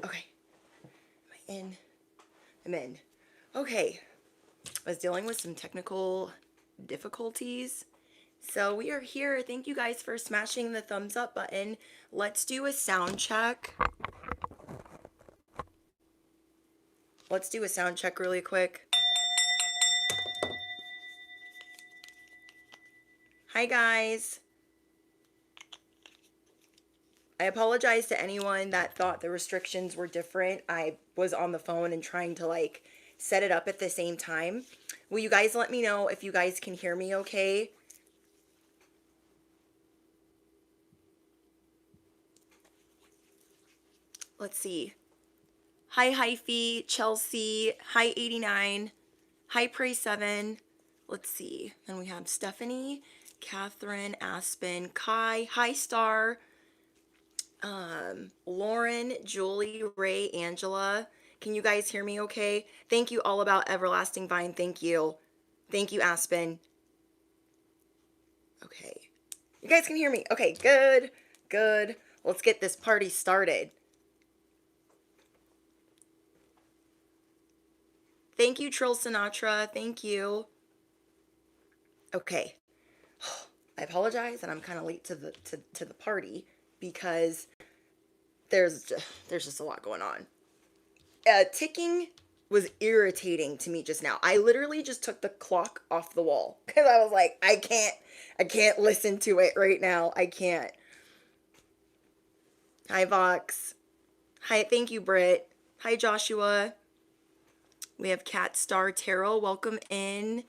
Okay. Am I in? I'm in. Okay. I was dealing with some technical difficulties. So we are here. Thank you guys for smashing the thumbs up button. Let's do a sound check. Let's do a sound check really quick. Hi guys. I apologize to anyone that thought the restrictions were different. I was on the phone and trying to like set it up at the same time. Will you guys let me know if you guys can hear me okay? Let's see. Hi Hyphy, Chelsea, hi 89, hi Pray 7. Let's see. Then we have Stephanie, Catherine, Aspen, Kai, hi Star, Lauren, Julie, Ray, Angela. Can you guys hear me okay? Thank you, All About Everlasting Vine. Thank you. Thank you, Aspen. Okay. You guys can hear me. Okay, good. Good. Let's get this party started. Thank you, Trill Sinatra. Thank you. Okay. I apologize and I'm kind of late to the party because there's just a lot going on. Ticking was irritating to me just now. I literally just took the clock off the wall because I was like, I can't listen to it right now. I can't. Hi Vox. Hi, thank you, Britt. Hi Joshua. We have Cat Star Tarot. Welcome in.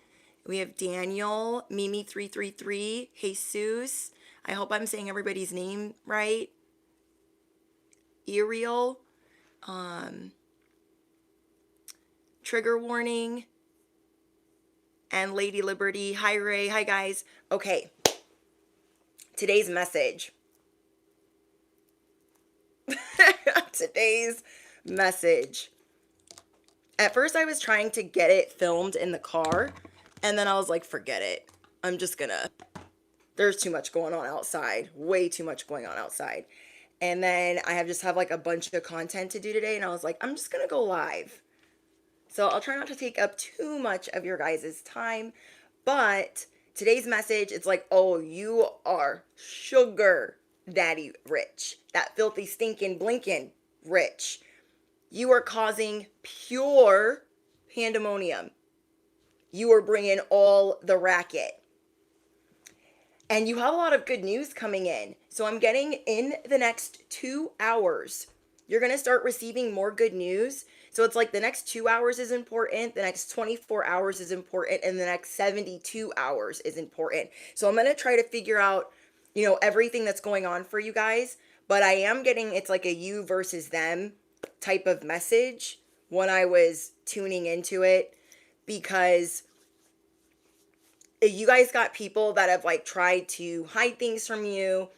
We have Daniel, Mimi333, Jesus. I hope I'm saying everybody's name right. Ariel. Trigger warning. And Lady Liberty. Hi Ray. Hi guys. Okay. Today's message. Today's message. At first I was trying to get it filmed in the car, and then I was like, forget it. I'm just gonna, there's too much going on outside. Way too much going on outside. And then I just have like a bunch of content to do today, and I was like, I'm just gonna go live. So I'll try not to take up too much of your guys' time, but today's message, it's like, oh, you are sugar daddy rich. That filthy stinking blinking rich. You are causing pure pandemonium. You are bringing all the racket. And you have a lot of good news coming in. So I'm getting in the next 2 hours, you're going to start receiving more good news. So it's like the next 2 hours is important, the next 24 hours is important, and the next 72 hours is important. So I'm going to try to figure out, everything that's going on for you guys. But I am getting, it's like a you versus them type of message when I was tuning into it, because you guys got people that have like tried to hide things from you.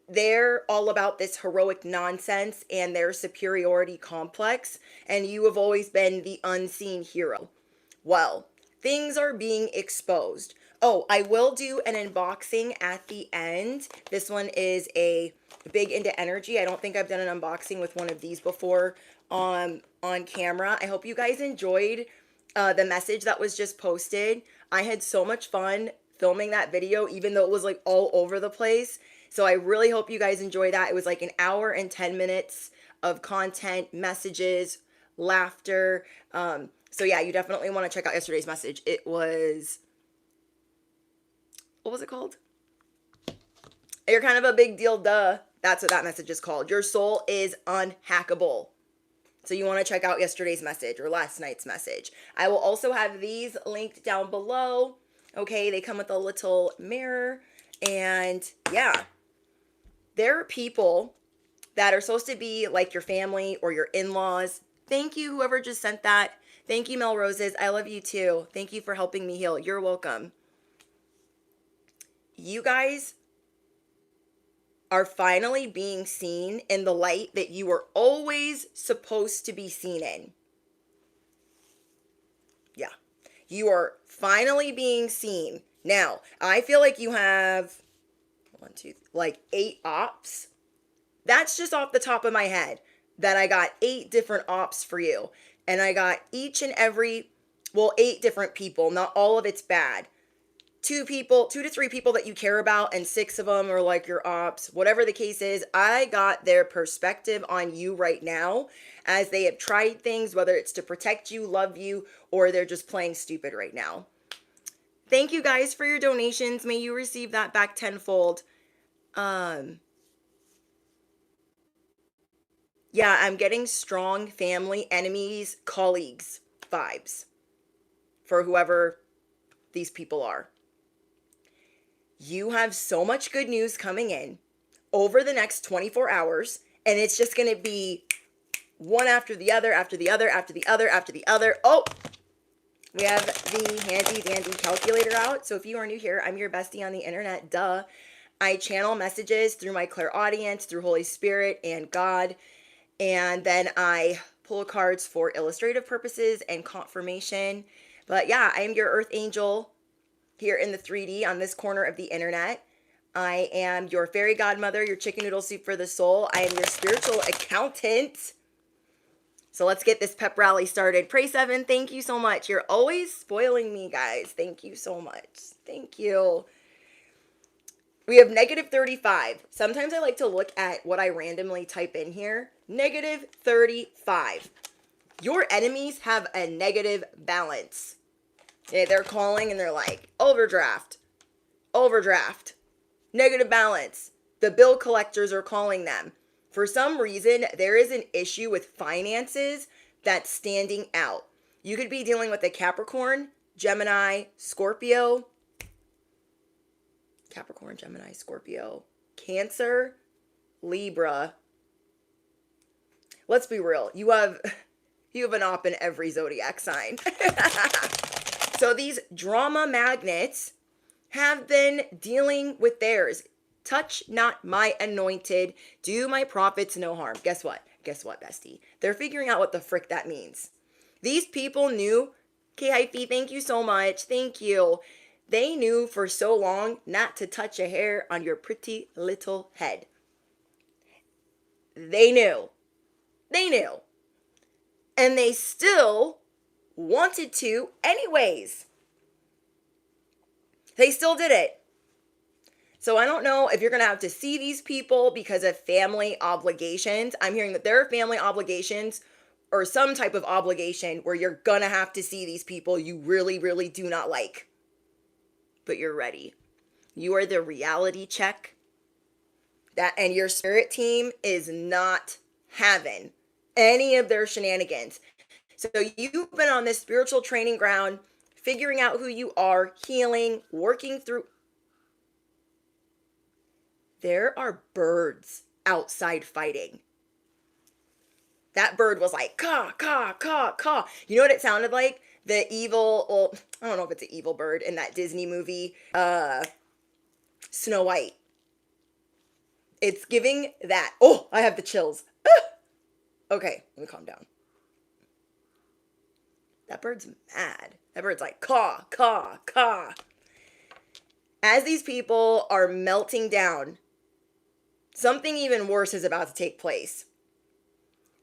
They're all about this heroic nonsense and their superiority complex, and you have always been the unseen hero. Well, things are being exposed. Oh, I will do an unboxing at the end. This one is a big into energy. I don't think I've done an unboxing with one of these before on camera. I hope you guys enjoyed the message that was just posted. I had so much fun filming that video, even though it was like all over the place. So I really hope you guys enjoy that. It was like an hour and 10 minutes of content, messages, laughter. So yeah, you definitely want to check out yesterday's message. It was, what was it called? You're kind of a big deal, duh. That's what that message is called. Your soul is unhackable. So you want to check out yesterday's message or last night's message. I will also have these linked down below. Okay, they come with a little mirror. And yeah, there are people that are supposed to be like your family or your in-laws. Thank you, whoever just sent that. Thank you, Mel Roses. I love you too. Thank you for helping me heal. You're welcome. You guys are finally being seen in the light that you were always supposed to be seen in. Yeah. You are finally being seen. Now, I feel like you have like 8 ops. That's just off the top of my head. then I got 8 different ops for you. And I got each and every, well, 8 different people. Not all of it's bad. 2 to 3 people that you care about, and 6 of them are like your ops. Whatever the case is, I got their perspective on you right now as they have tried things, whether it's to protect you, love you, or they're just playing stupid right now. Thank you guys for your donations. May you receive that back tenfold. Yeah, I'm getting strong family, enemies, colleagues vibes for whoever these people are. You have so much good news coming in over the next 24 hours, and it's just going to be one after the other, after the other, after the other, after the other. Oh, we have the handy dandy calculator out. So if you are new here, I'm your bestie on the internet, duh. I channel messages through my clairaudience, through Holy Spirit and God. And then I pull cards for illustrative purposes and confirmation. But yeah, I am your earth angel here in the 3D on this corner of the internet. I am your fairy godmother, your chicken noodle soup for the soul. I am your spiritual accountant. So let's get this pep rally started. Pray 7, thank you so much. You're always spoiling me, guys. Thank you so much. Thank you. We have -35. Sometimes I like to look at what I randomly type in here. -35. Your enemies have a negative balance. Okay, they're calling and they're like, overdraft, negative balance. The bill collectors are calling them. For some reason, there is an issue with finances that's standing out. You could be dealing with a Capricorn, Gemini, Scorpio, Cancer, Libra. Let's be real. You have an op in every zodiac sign. So these drama magnets have been dealing with theirs. Touch not my anointed. Do my prophets no harm. Guess what? Bestie? They're figuring out what the frick that means. These people knew. K-Hyphy, thank you so much. Thank you. They knew for so long not to touch a hair on your pretty little head. They knew. And they still wanted to anyways. They still did it. So I don't know if you're going to have to see these people because of family obligations. I'm hearing that there are family obligations or some type of obligation where you're going to have to see these people you really, really do not like. But you're ready. You are the reality check. And your spirit team is not having any of their shenanigans. So you've been on this spiritual training ground, figuring out who you are, healing, working through. There are birds outside fighting. That bird was like, caw, caw, caw, caw. You know what it sounded like? The evil, well, I don't know if it's an evil bird in that Disney movie, Snow White. It's giving that. Oh, I have the chills. Okay, let me calm down. That bird's mad. That bird's like, caw, caw, caw. As these people are melting down, something even worse is about to take place.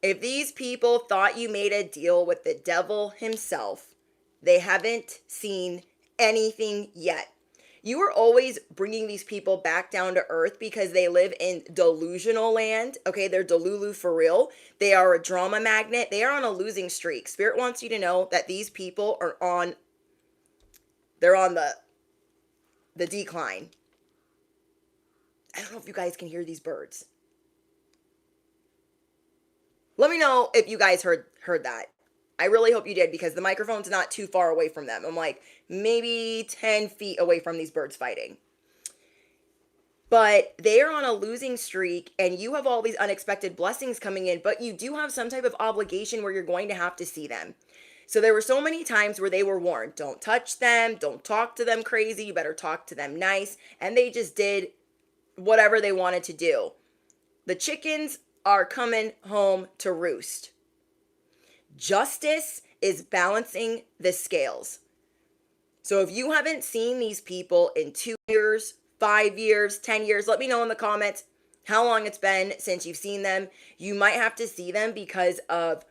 If these people thought you made a deal with the devil himself, they haven't seen anything yet. You are always bringing these people back down to earth because they live in delusional land. Okay, they're Delulu for real. They are a drama magnet. They are on a losing streak. Spirit wants you to know that these people are on the decline. I don't know if you guys can hear these birds. Let me know if you guys heard that. I really hope you did because the microphone's not too far away from them. I'm like maybe 10 feet away from these birds fighting. But they are on a losing streak and you have all these unexpected blessings coming in, but you do have some type of obligation where you're going to have to see them. So there were so many times where they were warned, don't touch them, don't talk to them crazy, you better talk to them nice. And they just did whatever they wanted to do. The chickens are coming home to roost. Justice is balancing the scales. So if you haven't seen these people in 2 years, 5 years, 10 years, let me know in the comments how long it's been since you've seen them. You might have to see them because of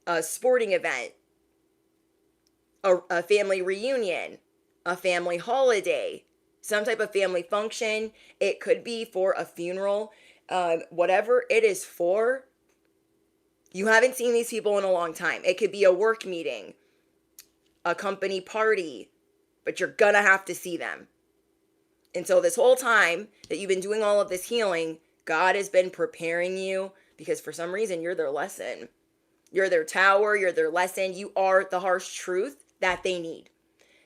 a sporting event, a family reunion, a family holiday, some type of family function. It could be for a funeral. Whatever it is for, you haven't seen these people in a long time. It could be a work meeting, a company party, but you're gonna have to see them. And so this whole time that you've been doing all of this healing, God has been preparing you because for some reason you're their lesson. You're their tower, you're their lesson. You are the harsh truth that they need.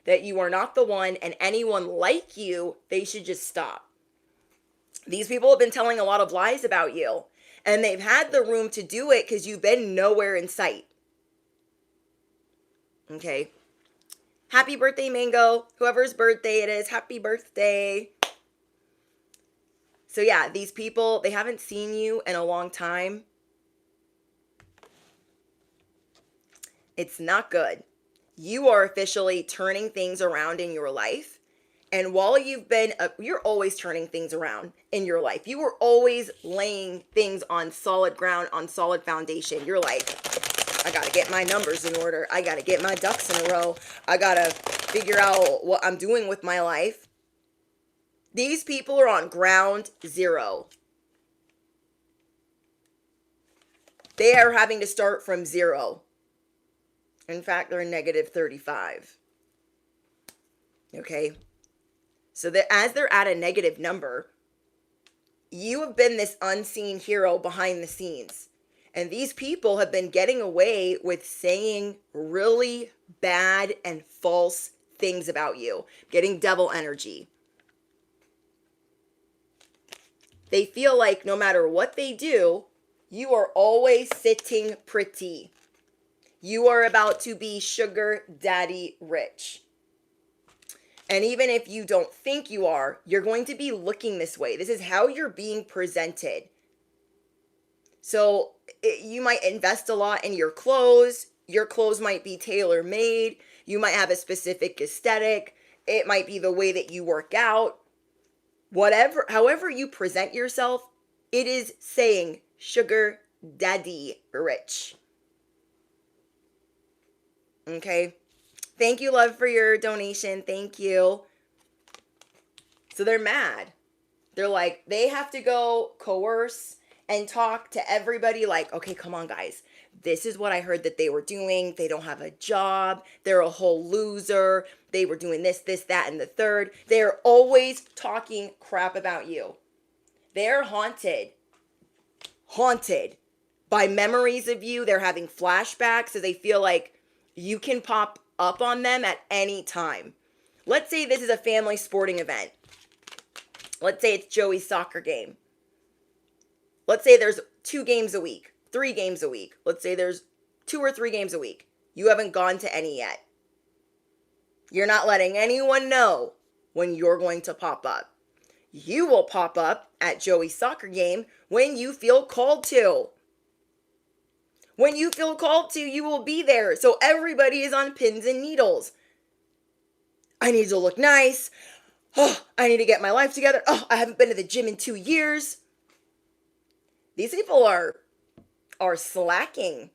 That you are not the one, and anyone like you, they should just stop. These people have been telling a lot of lies about you, and they've had the room to do it because you've been nowhere in sight. Okay. Happy birthday, Mango. Whoever's birthday it is, happy birthday. So yeah, these people, they haven't seen you in a long time. It's not good. You are officially turning things around in your life. And while you're always turning things around in your life. You were always laying things on solid ground, on solid foundation. You're like, I got to get my numbers in order. I got to get my ducks in a row. I got to figure out what I'm doing with my life. These people are on ground zero. They are having to start from zero. In fact, they're negative 35. Okay? So that as they're at a negative number, you have been this unseen hero behind the scenes. And these people have been getting away with saying really bad and false things about you, getting devil energy. They feel like no matter what they do, you are always sitting pretty. You are about to be sugar daddy rich. And even if you don't think you are, you're going to be looking this way. This is how you're being presented. So you might invest a lot in your clothes. Your clothes might be tailor-made. You might have a specific aesthetic. It might be the way that you work out. Whatever, however you present yourself, it is saying sugar daddy rich. Okay? Thank you, love, for your donation. Thank you. So they're mad. They're like, they have to go coerce and talk to everybody like, okay, come on, guys. This is what I heard that they were doing. They don't have a job. They're a whole loser. They were doing this, that, and the third. They're always talking crap about you. They're haunted by memories of you. They're having flashbacks, so they feel like you can pop up on them at any time. Let's say this is a family sporting event. Let's say it's Joey's soccer game. Let's say there's 2 games a week, 3 games a week. Let's say there's 2 or 3 games a week. You haven't gone to any yet. You're not letting anyone know when you're going to pop up. You will pop up at Joey's soccer game when you feel called to. When you feel called to, you will be there. So everybody is on pins and needles. I need to look nice. Oh, I need to get my life together. Oh, I haven't been to the gym in 2 years. These people are slacking.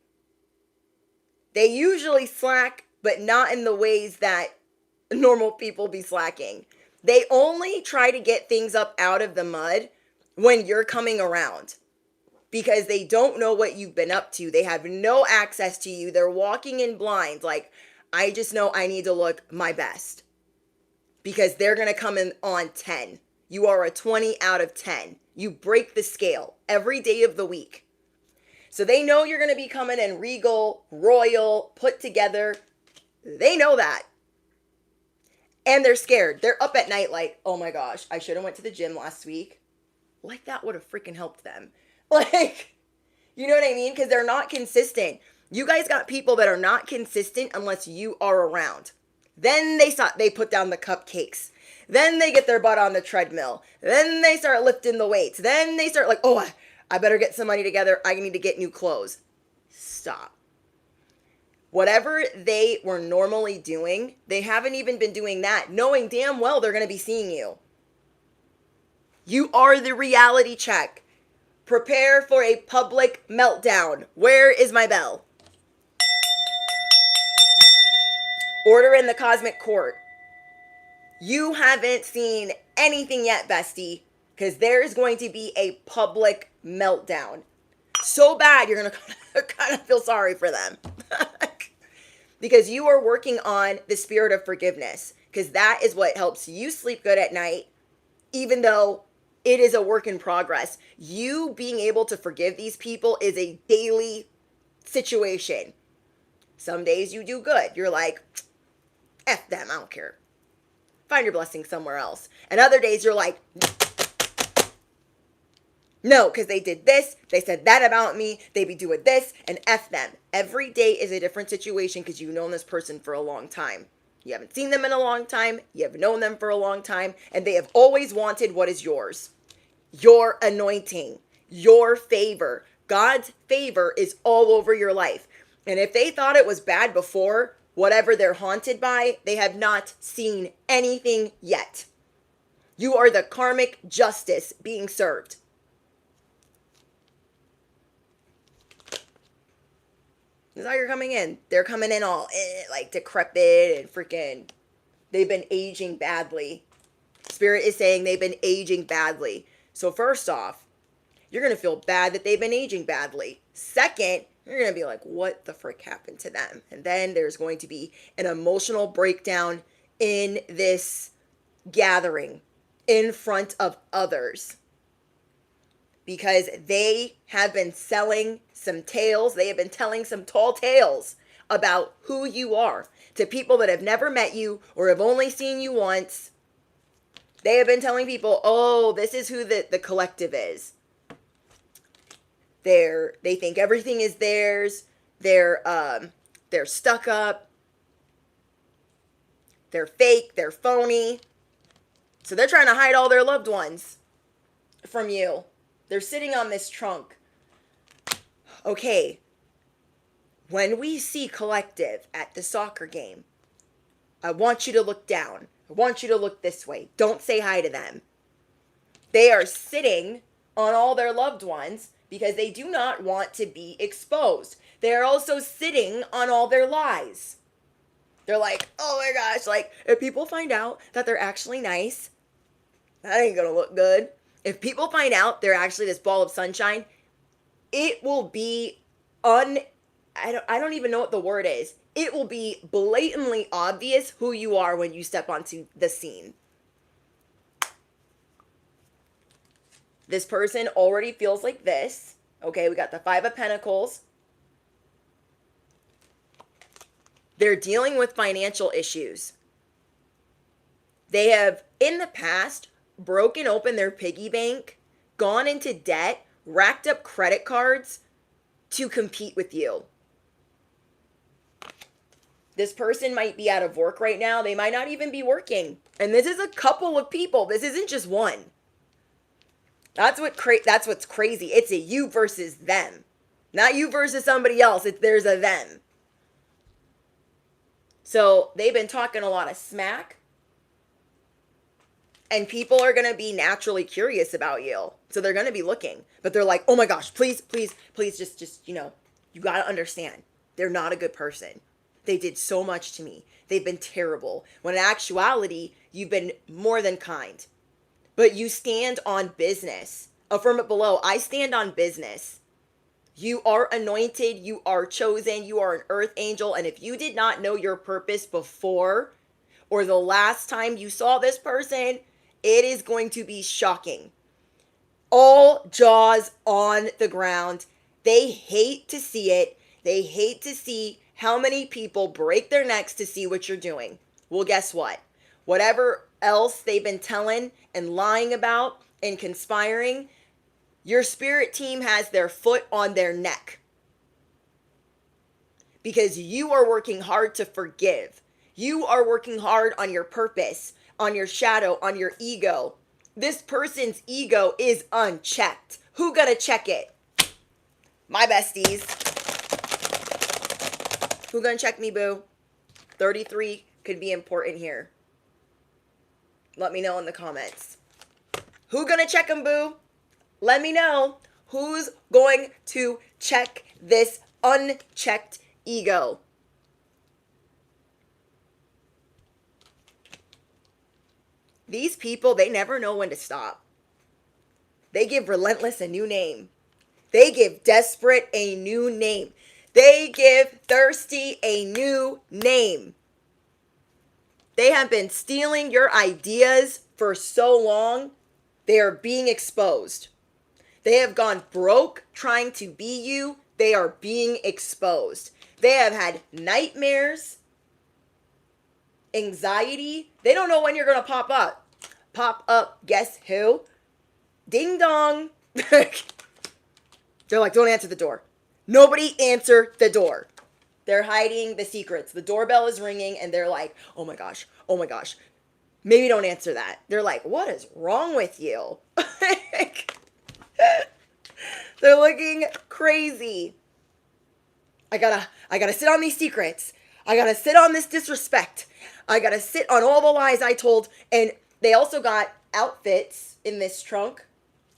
They usually slack, but not in the ways that normal people be slacking. They only try to get things up out of the mud when you're coming around. Because they don't know what you've been up to. They have no access to you. They're walking in blind. Like, I just know I need to look my best. Because they're going to come in on 10. You are a 20 out of 10. You break the scale every day of the week. So they know you're going to be coming in regal, royal, put together. They know that. And they're scared. They're up at night like, oh my gosh, I should have went to the gym last week. Like that would have freaking helped them. Like, you know what I mean? Because they're not consistent. You guys got people that are not consistent unless you are around. Then they put down the cupcakes. Then they get their butt on the treadmill. Then they start lifting the weights. Then they start like, oh, I better get some money together. I need to get new clothes. Stop. Whatever they were normally doing, they haven't even been doing that, knowing damn well they're going to be seeing you. You are the reality check. Prepare for a public meltdown. Where is my bell? Order in the cosmic court. You haven't seen anything yet, bestie, because there is going to be a public meltdown. So bad, you're going to kind of feel sorry for them. Because you are working on the spirit of forgiveness, because that is what helps you sleep good at night, even though it is a work in progress. You being able to forgive these people is a daily situation. Some days you do good. You're like, F them, I don't care. Find your blessing somewhere else. And other days you're like, no, because they did this, they said that about me, they be doing this, and F them. Every day is a different situation because you've known this person for a long time. You haven't seen them in a long time, you have known them for a long time, and they have always wanted what is yours. Your anointing, your favor. God's favor is all over your life. And if they thought it was bad before, whatever they're haunted by, they have not seen anything yet. You are the karmic justice being served. This is how you're coming in. They're coming in all like decrepit and freaking, they've been aging badly. Spirit is saying they've been aging badly. So first off, you're going to feel bad that they've been aging badly. Second, you're going to be like, what the frick happened to them? And then there's going to be an emotional breakdown in this gathering in front of others. Because they have been selling some tales. They have been telling some tall tales about who you are to people that have never met you or have only seen you once. They have been telling people, oh, this is who the collective is. They think everything is theirs. They're stuck up. They're fake. They're phony. So they're trying to hide all their loved ones from you. They're sitting on this trunk. Okay. When we see collective at the soccer game, I want you to look down. I want you to look this way. Don't say hi to them. They are sitting on all their loved ones because they do not want to be exposed. They are also sitting on all their lies. They're like, oh my gosh, like if people find out that they're actually nice, that ain't gonna look good. If people find out they're actually this ball of sunshine, it will be I don't even know what the word is. It will be blatantly obvious who you are when you step onto the scene. This person already feels like this. Okay, we got the Five of Pentacles. They're dealing with financial issues. They have, in the past, broken open their piggy bank, gone into debt, racked up credit cards to compete with you. This person might be out of work right now. They might not even be working. And this is a couple of people. This isn't just one. That's what's crazy. It's a you versus them. Not you versus somebody else. There's a them. So they've been talking a lot of smack. And people are going to be naturally curious about you. So they're going to be looking. But they're like, oh my gosh, please, just, you got to understand. They're not a good person. They did so much to me. They've been terrible. When in actuality, you've been more than kind. But you stand on business. Affirm it below. I stand on business. You are anointed. You are chosen. You are an earth angel. And if you did not know your purpose before or the last time you saw this person, it is going to be shocking. All jaws on the ground. They hate to see it. They hate to see how many people break their necks to see what you're doing. Well, guess what? Whatever else they've been telling and lying about and conspiring, your spirit team has their foot on their neck. Because you are working hard to forgive. You are working hard on your purpose, on your shadow, on your ego. This person's ego is unchecked. Who gonna check it? My besties. Who gonna check me, boo? 33 could be important here. Let me know in the comments. Who gonna check him, boo? Let me know. Who's going to check this unchecked ego? These people, they never know when to stop. They give relentless a new name. They give desperate a new name. They give thirsty a new name. They have been stealing your ideas for so long. They are being exposed. They have gone broke trying to be you. They are being exposed. They have had nightmares, anxiety. They don't know when you're going to pop up. Pop up, guess who? Ding dong. They're like, don't answer the door. Nobody answer the door. They're hiding the secrets. The doorbell is ringing and they're like, oh my gosh, maybe don't answer that. They're like, what is wrong with you? They're looking crazy. I gotta sit on these secrets. I gotta sit on this disrespect. I gotta sit on all the lies I told. And they also got outfits in this trunk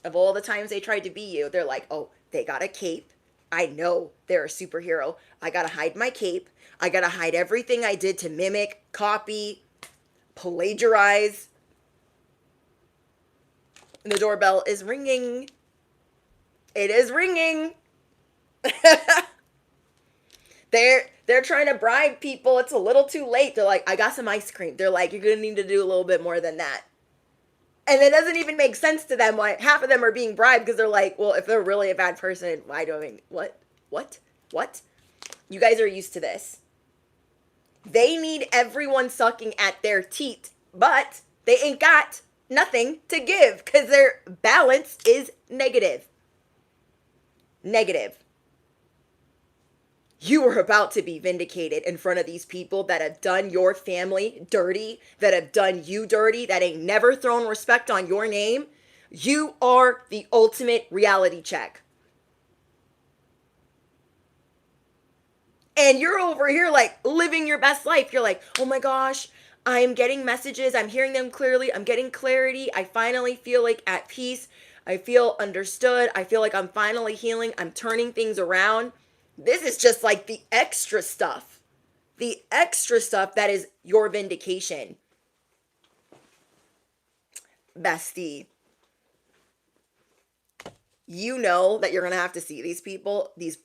of all the times they tried to be you. They're like, oh, they got a cape. I know they're a superhero. I gotta hide my cape. I gotta hide everything I did to mimic, copy, plagiarize. And the doorbell is ringing. It is ringing. They're trying to bribe people. It's a little too late. They're like, I got some ice cream. They're like, you're gonna need to do a little bit more than that. And it doesn't even make sense to them why half of them are being bribed, because they're like, well, if they're really a bad person, why do I, what? You guys are used to this. They need everyone sucking at their teat, but they ain't got nothing to give because their balance is negative. Negative. You are about to be vindicated in front of these people that have done your family dirty, that have done you dirty, that ain't never thrown respect on your name. You are the ultimate reality check. And you're over here like living your best life. You're like, oh my gosh, I'm getting messages. I'm hearing them clearly. I'm getting clarity. I finally feel like at peace. I feel understood. I feel like I'm finally healing. I'm turning things around. This is just like the extra stuff. The extra stuff that is your vindication. Bestie. You know that you're going to have to see these people, this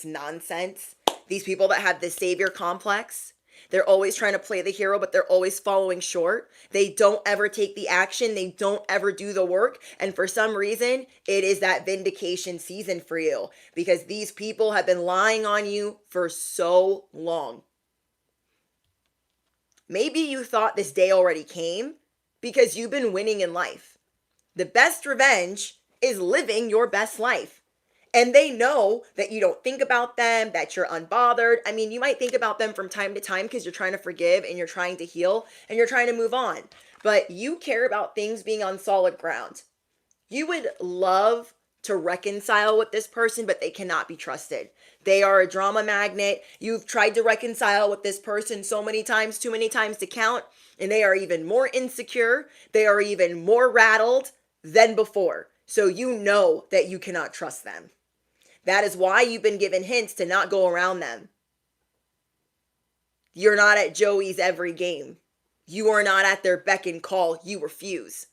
nonsense. These people that have this savior complex. They're always trying to play the hero, but they're always falling short. They don't ever take the action. They don't ever do the work. And for some reason, it is that vindication season for you, because these people have been lying on you for so long. Maybe you thought this day already came because you've been winning in life. The best revenge is living your best life. And they know that you don't think about them, that you're unbothered. I mean, you might think about them from time to time because you're trying to forgive and you're trying to heal and you're trying to move on. But you care about things being on solid ground. You would love to reconcile with this person, but they cannot be trusted. They are a drama magnet. You've tried to reconcile with this person so many times, too many times to count, and they are even more insecure. They are even more rattled than before. So you know that you cannot trust them. That is why you've been given hints to not go around them. You're not at Joey's every game. You are not at their beck and call. You refuse.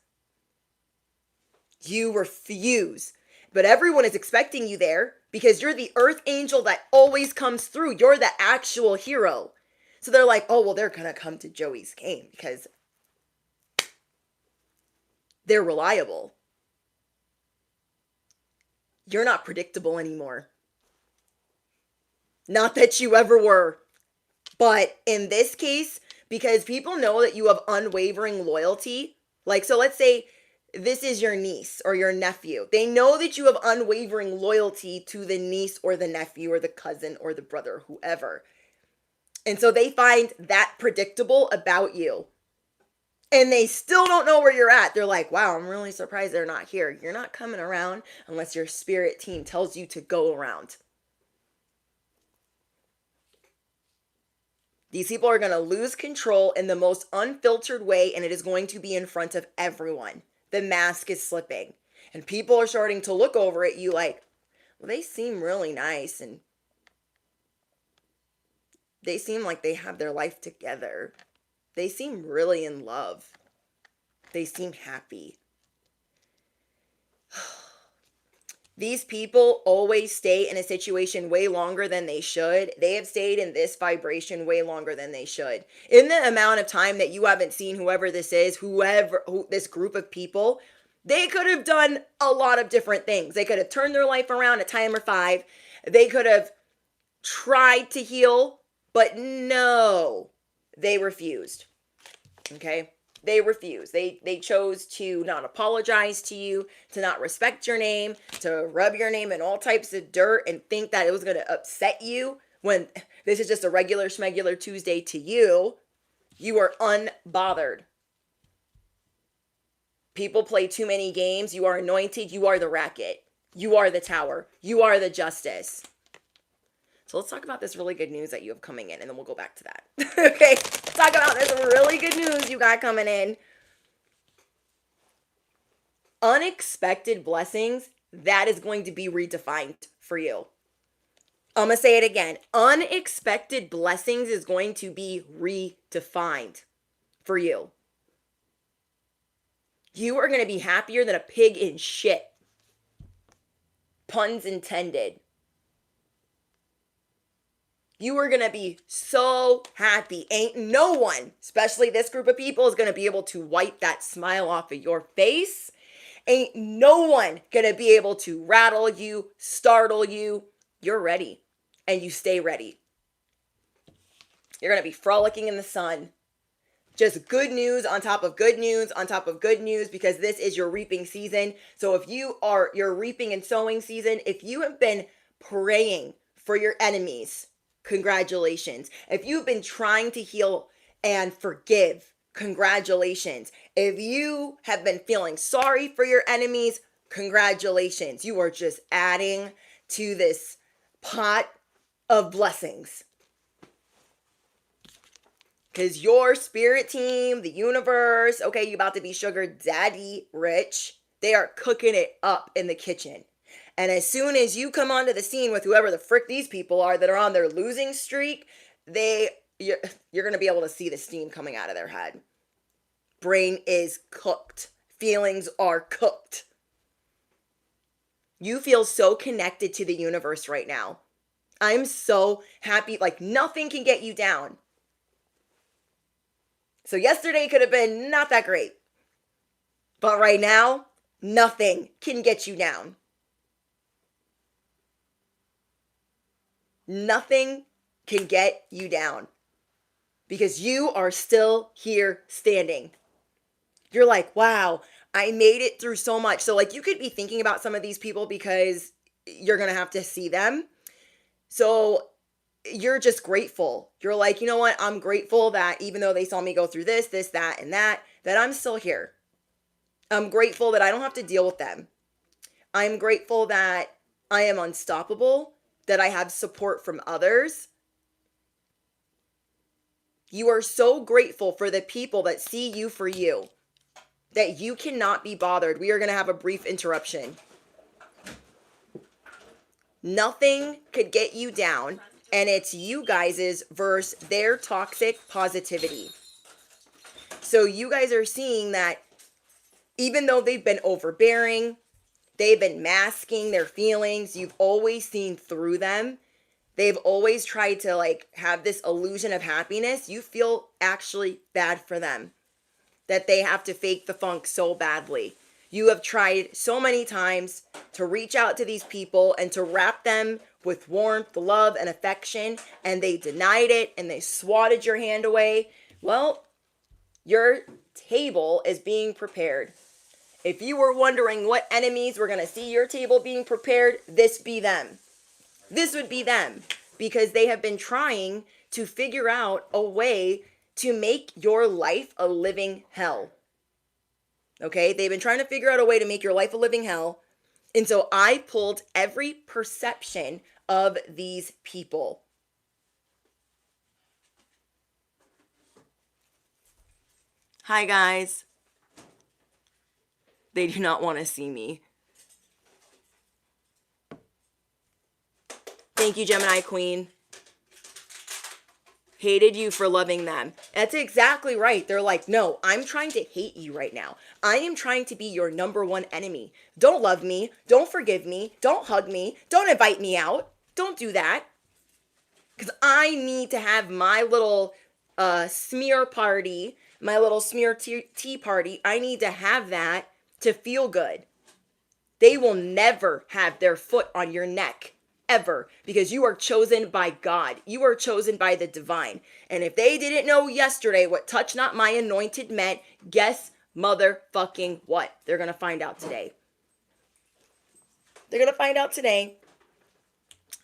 You refuse. But everyone is expecting you there because you're the earth angel that always comes through. You're the actual hero. So they're like, oh, well, they're going to come to Joey's game because they're reliable. You're not predictable anymore. Not that you ever were. But in this case, because people know that you have unwavering loyalty, like, so let's say this is your niece or your nephew. They know that you have unwavering loyalty to the niece or the nephew or the cousin or the brother, whoever. And so they find that predictable about you. And they still don't know where you're at. They're like, wow, I'm really surprised they're not here. You're not coming around unless your spirit team tells you to go around. These people are going to lose control in the most unfiltered way, and it is going to be in front of everyone. the mask is slipping. And people are starting to look over at you like, well, they seem really nice and they seem like they have their life together. They seem really in love. They seem happy. These people always stay in a situation way longer than they should. They have stayed in this vibration way longer than they should. In the amount of time that you haven't seen whoever this is, this group of people, they could have done a lot of different things. They could have turned their life around at timer 5. They could have tried to heal, but no, they refused. Okay? They refused. They chose to not apologize to you, to not respect your name, to rub your name in all types of dirt and think that it was going to upset you when this is just a regular schmegular Tuesday to you. You are unbothered. People play too many games. You are anointed. You are the racket. You are the tower. You are the justice. So let's talk about this really good news that you have coming in, and then we'll go back to that. Okay, let's talk about this really good news you got coming in. Unexpected blessings, that is going to be redefined for you. I'm going to say it again. Unexpected blessings is going to be redefined for you. You are going to be happier than a pig in shit. Puns intended. You are going to be so happy. Ain't no one, especially this group of people, is going to be able to wipe that smile off of your face. Ain't no one going to be able to rattle you, startle you. You're ready, and you stay ready. You're going to be frolicking in the sun. Just good news on top of good news on top of good news, because this is your reaping season. So if your reaping and sowing season, if you have been praying for your enemies, congratulations. If you've been trying to heal and forgive, congratulations. If you have been feeling sorry for your enemies, congratulations. You are just adding to this pot of blessings. Because your spirit team, the universe, okay, you about to be sugar daddy rich. They are cooking it up in the kitchen. And as soon as you come onto the scene with whoever the frick these people are that are on their losing streak, you're going to be able to see the steam coming out of their head. Brain is cooked. Feelings are cooked. You feel so connected to the universe right now. I'm so happy. Like nothing can get you down. So yesterday could have been not that great. But right now, nothing can get you down. Nothing can get you down because you are still here standing. You're like, wow, I made it through so much. So like you could be thinking about some of these people because you're going to have to see them. So you're just grateful. You're like, you know what? I'm grateful that even though they saw me go through this, that, and that I'm still here. I'm grateful that I don't have to deal with them. I'm grateful that I am unstoppable, that I have support from others. You are so grateful for the people that see you for you, that you cannot be bothered. We are going to have a brief interruption. Nothing could get you down, and it's you guys' versus their toxic positivity. So you guys are seeing that even though they've been overbearing, they've been masking their feelings, you've always seen through them. They've always tried to like have this illusion of happiness. You feel actually bad for them that they have to fake the funk so badly. You have tried so many times to reach out to these people and to wrap them with warmth, love, and affection, and they denied it and they swatted your hand away. Well, your table is being prepared. If you were wondering what enemies were going to see your table being prepared, this be them. This would be them, because they have been trying to figure out a way to make your life a living hell. Okay? They've been trying to figure out a way to make your life a living hell. And so I pulled every perception of these people. Hi, guys. They do not want to see me. Thank you, Gemini Queen. Hated you for loving them. That's exactly right. They're like, no, I'm trying to hate you right now. I am trying to be your number one enemy. Don't love me. Don't forgive me. Don't hug me. Don't invite me out. Don't do that. Because I need to have my little smear party, my little smear tea party. I need to have that to feel good. They will never have their foot on your neck. Ever, because you are chosen by God. You are chosen by the divine. And if they didn't know yesterday what touch not my anointed meant, guess motherfucking what? They're going to find out today. They're going to find out today.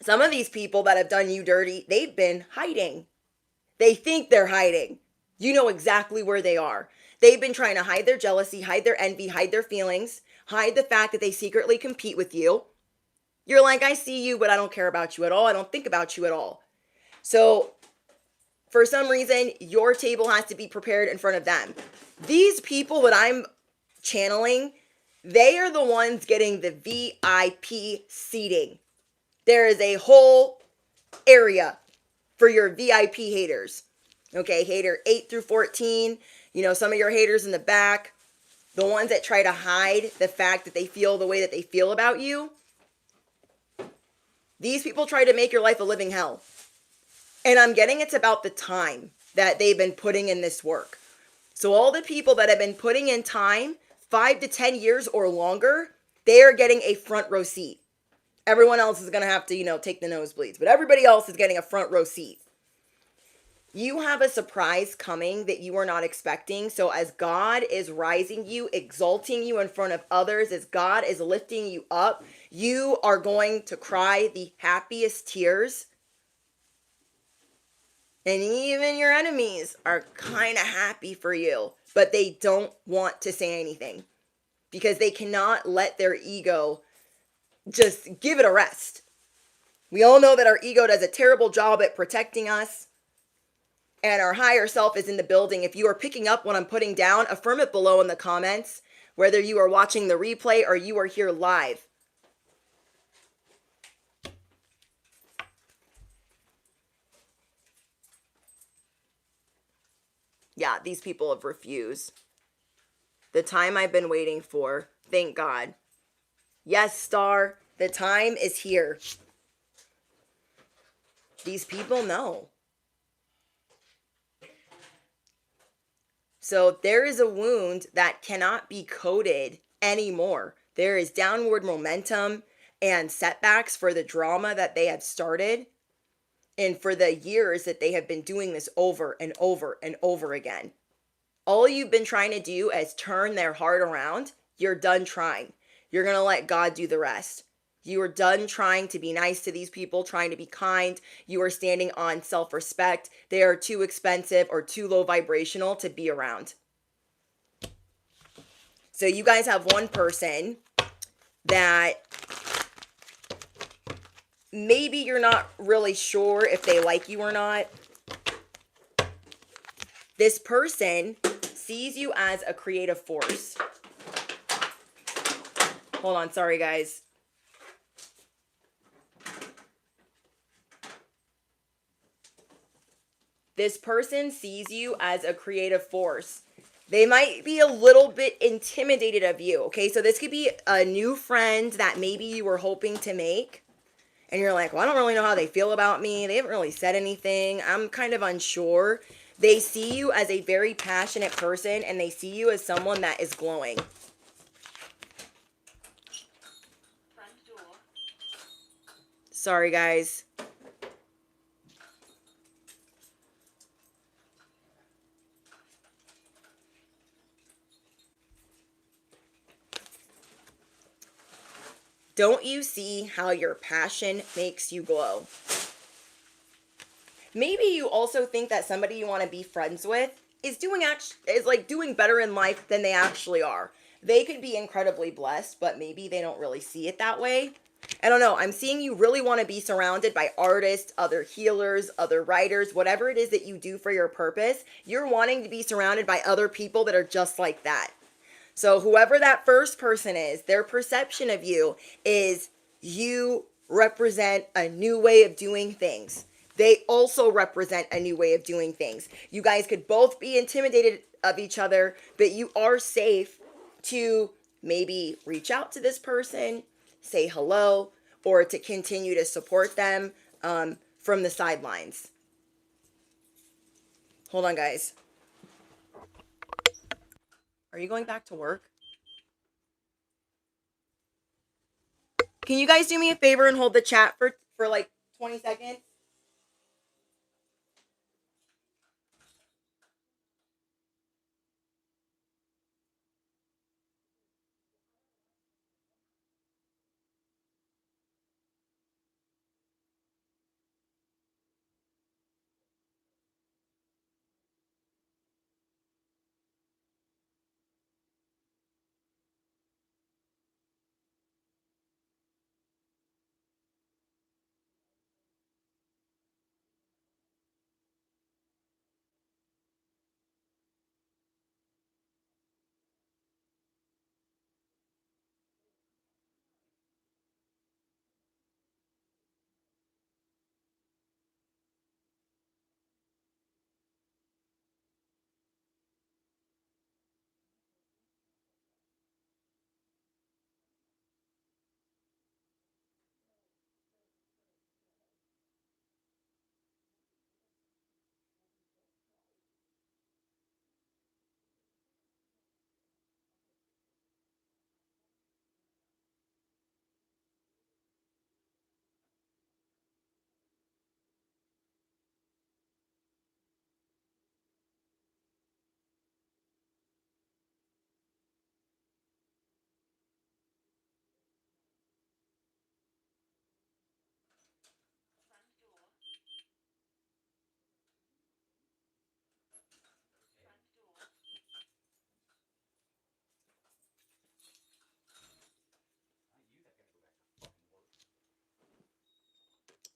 Some of these people that have done you dirty, they've been hiding. They think they're hiding. You know exactly where they are. They've been trying to hide their jealousy, hide their envy, hide their feelings, hide the fact that they secretly compete with you. You're like, I see you, but I don't care about you at all. I don't think about you at all. So for some reason, your table has to be prepared in front of them. These people that I'm channeling, they are the ones getting the VIP seating. There is a whole area for your VIP haters. Okay, hater 8 through 14. You know, some of your haters in the back, the ones that try to hide the fact that they feel the way that they feel about you. These people try to make your life a living hell. And I'm getting it's about the time that they've been putting in this work. So all the people that have been putting in time, 5 to 10 years or longer, they are getting a front row seat. Everyone else is going to have to, take the nosebleeds. But everybody else is getting a front row seat. You have a surprise coming that you are not expecting. So as God is rising you, exalting you in front of others, as God is lifting you up, you are going to cry the happiest tears. And even your enemies are kind of happy for you, but they don't want to say anything because they cannot let their ego just give it a rest. We all know that our ego does a terrible job at protecting us. And our higher self is in the building. If you are picking up what I'm putting down, affirm it below in the comments, whether you are watching the replay or you are here live. Yeah, these people have refused. The time I've been waiting for, thank God. Yes, Star, the time is here. These people know. So there is a wound that cannot be coded anymore. There is downward momentum and setbacks for the drama that they have started and for the years that they have been doing this over and over and over again. All you've been trying to do is turn their heart around. You're done trying. You're going to let God do the rest. You are done trying to be nice to these people, trying to be kind. You are standing on self-respect. They are too expensive or too low vibrational to be around. So you guys have one person that maybe you're not really sure if they like you or not. This person sees you as a creative force. Hold on, sorry guys. This person sees you as a creative force. They might be a little bit intimidated of you, okay? So this could be a new friend that maybe you were hoping to make. And you're like, well, I don't really know how they feel about me. They haven't really said anything. I'm kind of unsure. They see you as a very passionate person, and they see you as someone that is glowing. Sorry, guys. Don't you see how your passion makes you glow? Maybe you also think that somebody you want to be friends with is doing better in life than they actually are. They could be incredibly blessed, but maybe they don't really see it that way. I don't know. I'm seeing you really want to be surrounded by artists, other healers, other writers, whatever it is that you do for your purpose. You're wanting to be surrounded by other people that are just like that. So whoever that first person is, their perception of you is you represent a new way of doing things. They also represent a new way of doing things. You guys could both be intimidated of each other, but you are safe to maybe reach out to this person, say hello, or to continue to support them from the sidelines. Hold on, guys. Are you going back to work? Can you guys do me a favor and hold the chat for like 20 seconds?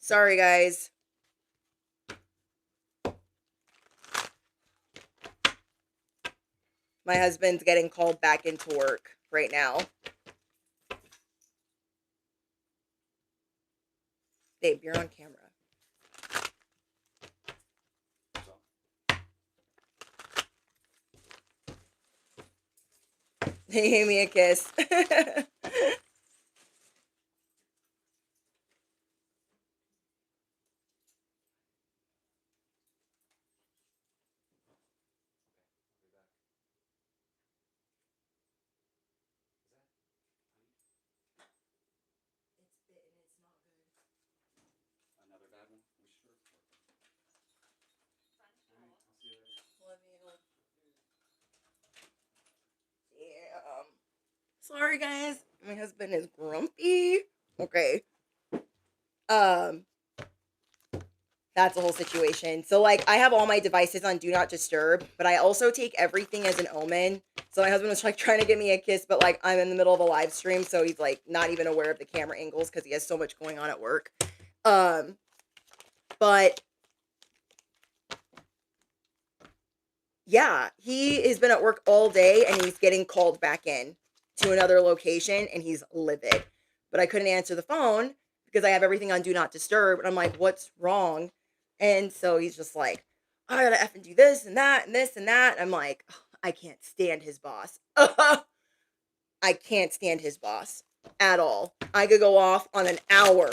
Sorry, guys. My husband's getting called back into work right now. Babe, you're on camera. He gave me a kiss. Damn. Sorry, guys. My husband is grumpy. Okay. Um, that's a whole situation. So like I have all my devices on do not disturb, but I also take everything as an omen. So my husband was like trying to give me a kiss, but like I'm in the middle of a live stream, so he's like not even aware of the camera angles because he has so much going on at work. Um, but yeah, he has been at work all day and he's getting called back in to another location and he's livid. But I couldn't answer the phone because I have everything on do not disturb. And I'm like, what's wrong? And so he's just like, I gotta effing do this and that and this and that. I'm like, "Ugh, I can't stand his boss. I can't stand his boss at all. I could go off on an hour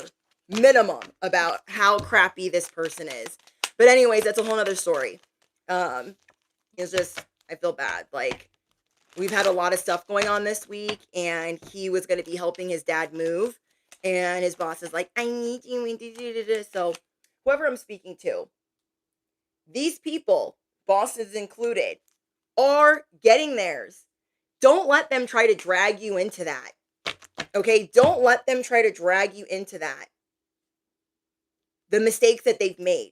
minimum about how crappy this person is. But anyways, that's a whole nother story. Um, it's just I feel bad. Like we've had a lot of stuff going on this week, and he was going to be helping his dad move, and his boss is like, "I need you." So whoever I'm speaking to, these people, bosses included, are getting theirs. Don't let them try to drag you into that. Okay, don't let them try to drag you into that. The mistakes that they've made.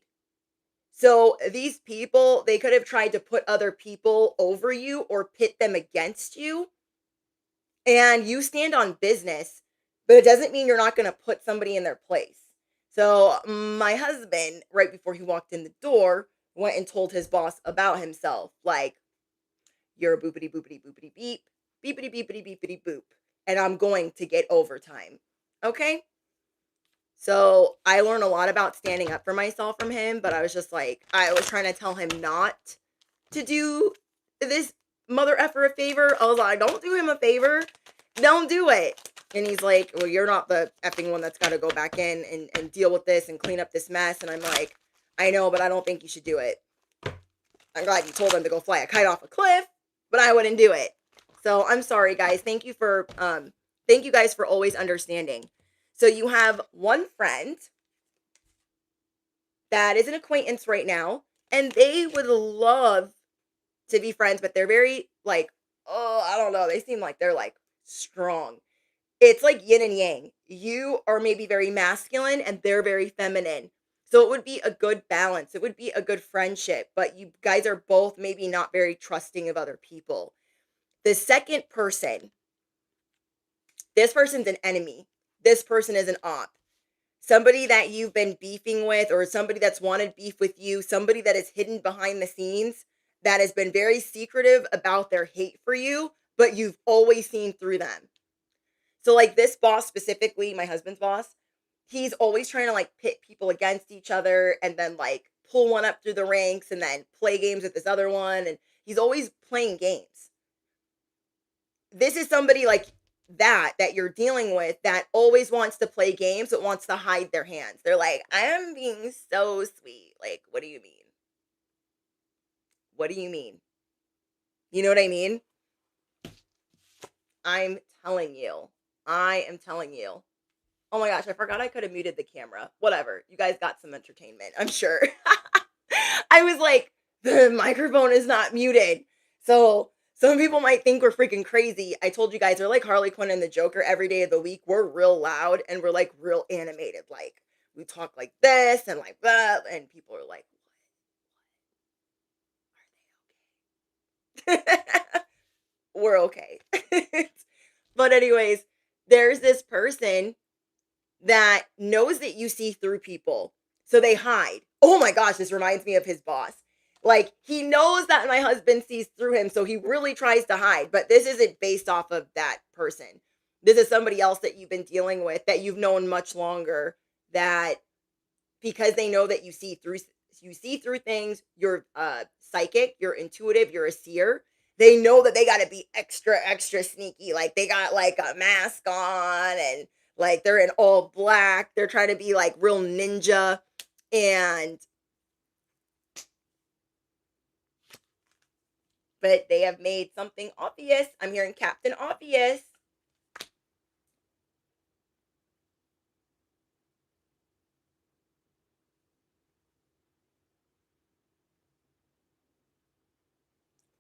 So these people, they could have tried to put other people over you or pit them against you. And you stand on business, but it doesn't mean you're not going to put somebody in their place. So my husband, right before he walked in the door, went and told his boss about himself. Like, you're a boopity boopity boopity beep. beepity beepity beepity boop. And I'm going to get overtime. Okay? So I learned a lot about standing up for myself from him, but I was just like, I was trying to tell him not to do this mother effer a favor. I was like, don't do him a favor. Don't do it. And he's like, well, you're not the effing one that's got to go back in and deal with this and clean up this mess. And I'm like, I know, but I don't think you should do it. I'm glad you told him to go fly a kite off a cliff, but I wouldn't do it. So I'm sorry, guys. Thank you guys for always understanding. So you have one friend that is an acquaintance right now, and they would love to be friends, but they're very like, oh, I don't know. They seem like they're like strong. It's like yin and yang. You are maybe very masculine and they're very feminine. So it would be a good balance. It would be a good friendship, but you guys are both maybe not very trusting of other people. The second person, this person's an enemy. This person is an op. Somebody that you've been beefing with, or somebody that's wanted beef with you, somebody that is hidden behind the scenes, that has been very secretive about their hate for you, but you've always seen through them. So like this boss specifically, my husband's boss, he's always trying to like pit people against each other and then like pull one up through the ranks and then play games with this other one. And he's always playing games. This is somebody like that you're dealing with that always wants to play games but wants to hide their hands. They're like, I am being so sweet. Like, what do you mean? What do you mean? You know what I mean? I'm telling you. I am telling you. Oh my gosh, I forgot I could have muted the camera. Whatever. You guys got some entertainment, I'm sure. I was like, the microphone is not muted. So some people might think we're freaking crazy. I told you guys we're like Harley Quinn and the Joker every day of the week. We're real loud and we're like real animated. Like we talk like this and like that. And people are like, what? Are they okay? We're okay. But anyways, there's this person that knows that you see through people. So they hide. Oh my gosh, this reminds me of his boss. Like, he knows that my husband sees through him, so he really tries to hide. But this isn't based off of that person. This is somebody else that you've been dealing with, that you've known much longer, that because they know that you see through things, you're psychic, you're intuitive, you're a seer. They know that they got to be extra, extra sneaky. Like, they got like a mask on and like they're in all black. They're trying to be like real ninja. But they have made something obvious. I'm hearing Captain Obvious.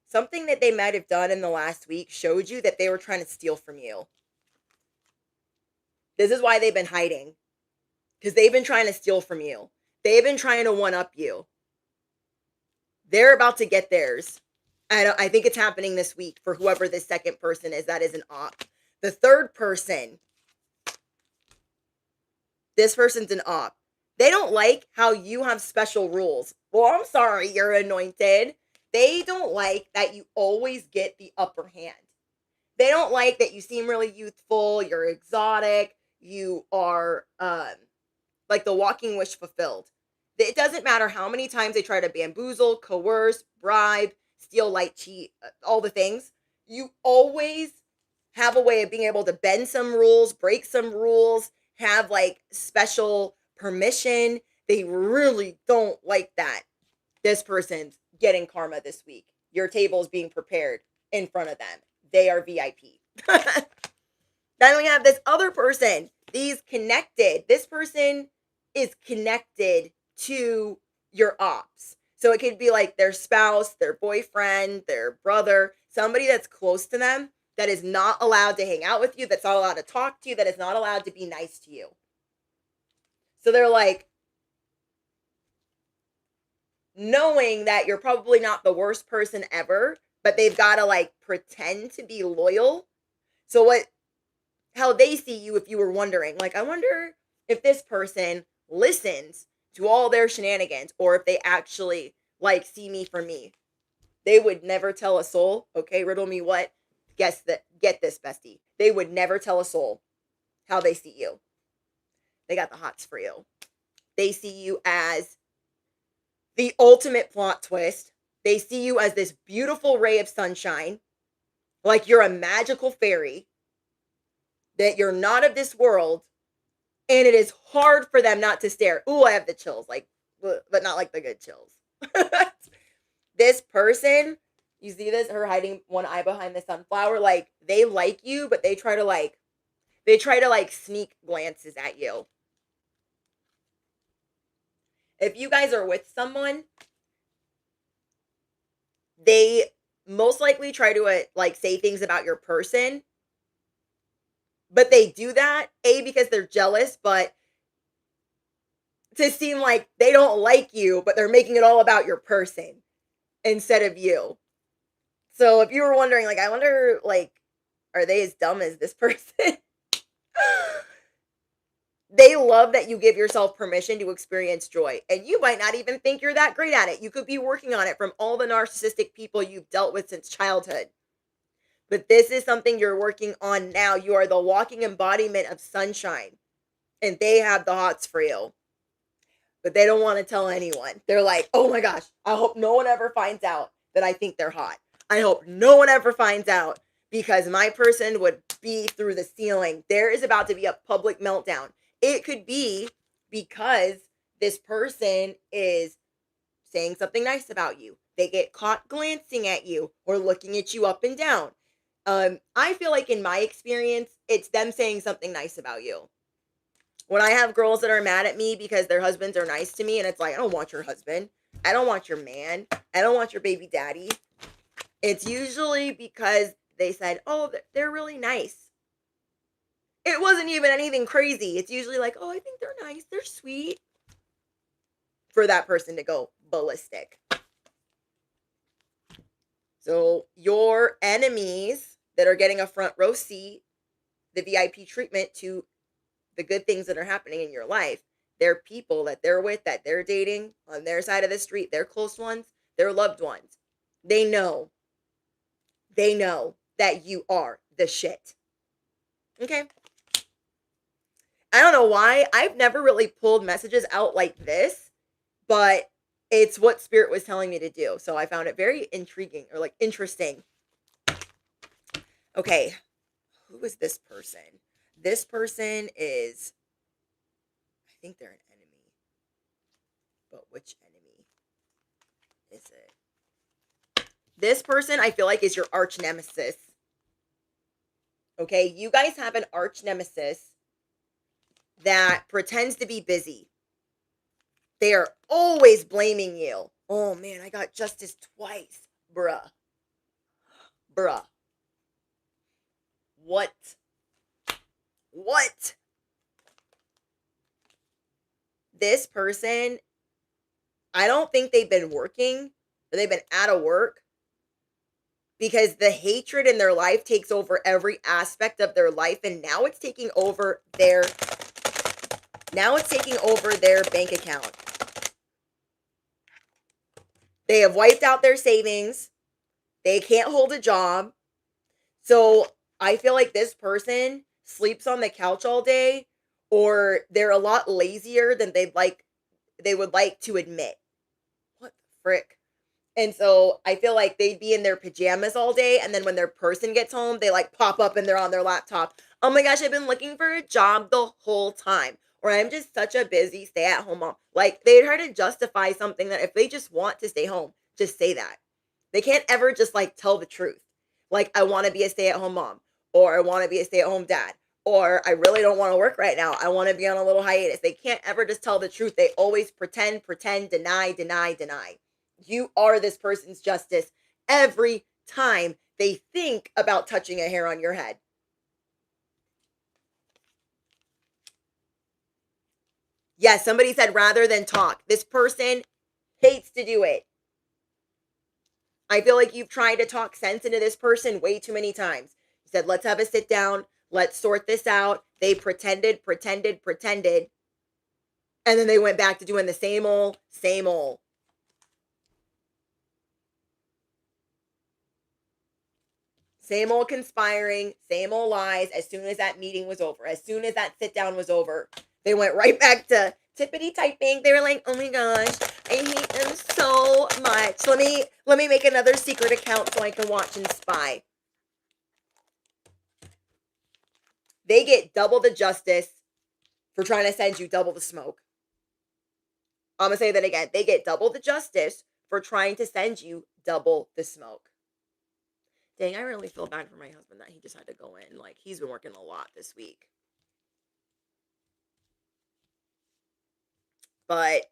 Something that they might have done in the last week showed you that they were trying to steal from you. This is why they've been hiding. Because they've been trying to steal from you. They've been trying to one-up you. They're about to get theirs. I think it's happening this week for whoever this second person is that is an op. The third person, this person's an op. They don't like how you have special rules. Well, I'm sorry, you're anointed. They don't like that you always get the upper hand. They don't like that you seem really youthful, you're exotic, you are like the walking wish fulfilled. It doesn't matter how many times they try to bamboozle, coerce, bribe, steal, light, cheat, all the things. You always have a way of being able to bend some rules, break some rules, have like special permission. They really don't like that. This person's getting karma this week. Your table is being prepared in front of them. They are VIP. Then we have this other person. These connected. This person is connected to your ops. So it could be like their spouse, their boyfriend, their brother, somebody that's close to them that is not allowed to hang out with you, that's not allowed to talk to you, that is not allowed to be nice to you. So they're like, knowing that you're probably not the worst person ever, but they've got to like pretend to be loyal. So how they see you, if you were wondering, like, I wonder if this person listens to all their shenanigans or if they actually like see me for me. They would never tell a soul. Okay, riddle me what. Get this, bestie. They would never tell a soul how they see you. They got the hots for you. They see you as the ultimate plot twist. They see you as this beautiful ray of sunshine, like you're a magical fairy, that you're not of this world, and it is hard for them not to stare. Ooh, I have the chills, like, but not like the good chills. This person, you see this, her hiding one eye behind the sunflower, like, they like you, but they try to sneak glances at you. If you guys are with someone, they most likely try to say things about your person, but they do that because they're jealous, but to seem like they don't like you, but they're making it all about your person instead of you. So if you were wondering, I wonder, are they as dumb as this person? They love that you give yourself permission to experience joy. And you might not even think you're that great at it. You could be working on it from all the narcissistic people you've dealt with since childhood. But this is something you're working on now. You are the walking embodiment of sunshine. And they have the hots for you. But they don't want to tell anyone. They're like, oh my gosh, I hope no one ever finds out that I think they're hot. I hope no one ever finds out, because my person would be through the ceiling. There is about to be a public meltdown. It could be because this person is saying something nice about you. They get caught glancing at you or looking at you up and down. I feel like in my experience, it's them saying something nice about you. When I have girls that are mad at me because their husbands are nice to me, and it's like, I don't want your husband. I don't want your man. I don't want your baby daddy. It's usually because they said, oh, they're really nice. It wasn't even anything crazy. It's usually like, oh, I think they're nice. They're sweet. For that person to go ballistic. So your enemies that are getting a front row seat, the VIP treatment to the good things that are happening in your life, they're people that they're with, that they're dating on their side of the street, their close ones, their loved ones. They know that you are the shit. Okay? I don't know why. I've never really pulled messages out like this, but it's what Spirit was telling me to do. So I found it very intriguing, or interesting. Okay. Who is this person? This person is, I think they're an enemy. But which enemy is it? This person, I feel like, is your arch nemesis. Okay, you guys have an arch nemesis that pretends to be busy. They are always blaming you. Oh man, I got justice twice. Bruh. What? This person, I don't think they've been working, or they've been out of work, because the hatred in their life takes over every aspect of their life, and now it's taking over their bank account. They have wiped out their savings. They can't hold a job. So I feel like this person sleeps on the couch all day, or they're a lot lazier than they would like to admit. What the frick? And so I feel like they'd be in their pajamas all day, and then when their person gets home, they pop up and they're on their laptop. Oh my gosh, I've been looking for a job the whole time. Or I'm just such a busy stay-at-home mom. They try to justify something that if they just want to stay home, just say that. They can't ever just tell the truth. I want to be a stay-at-home mom, or I want to be a stay-at-home dad, or I really don't want to work right now. I want to be on a little hiatus. They can't ever just tell the truth. They always pretend, deny. You are this person's justice every time they think about touching a hair on your head. Yes, somebody said rather than talk. This person hates to do it. I feel like you've tried to talk sense into this person way too many times. You said, let's have a sit down. Let's sort this out. They pretended. And then they went back to doing the same old. Same old conspiring, same old lies. As soon as that meeting was over, as soon as that sit down was over, they went right back to tippity typing. They were like, "Oh my gosh, I hate them so much. Let me make another secret account so I can watch and spy." They get double the justice for trying to send you double the smoke. I'm gonna say that again. They get double the justice for trying to send you double the smoke. Dang, I really feel bad for my husband that he just had to go in. Like, he's been working a lot this week. But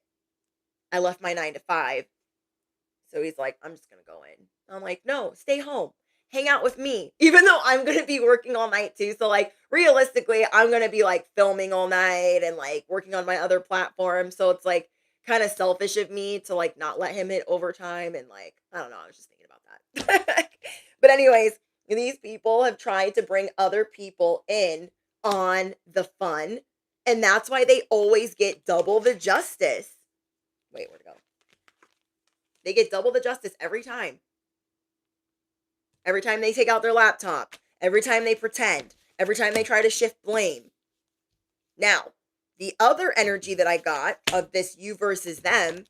I left my 9 to 5. So he's like, "I'm just going to go in." I'm like, "No, stay home. Hang out with me." Even though I'm going to be working all night too. So, like, realistically, I'm going to be like filming all night and like working on my other platform. So it's like kind of selfish of me to like not let him hit overtime. And like, I don't know. I was just thinking about that. But, anyways, these people have tried to bring other people in on the fun. And that's why they always get double the justice. Wait, where'd it go? They get double the justice every time. Every time they take out their laptop. Every time they pretend. Every time they try to shift blame. Now, the other energy that I got of this you versus them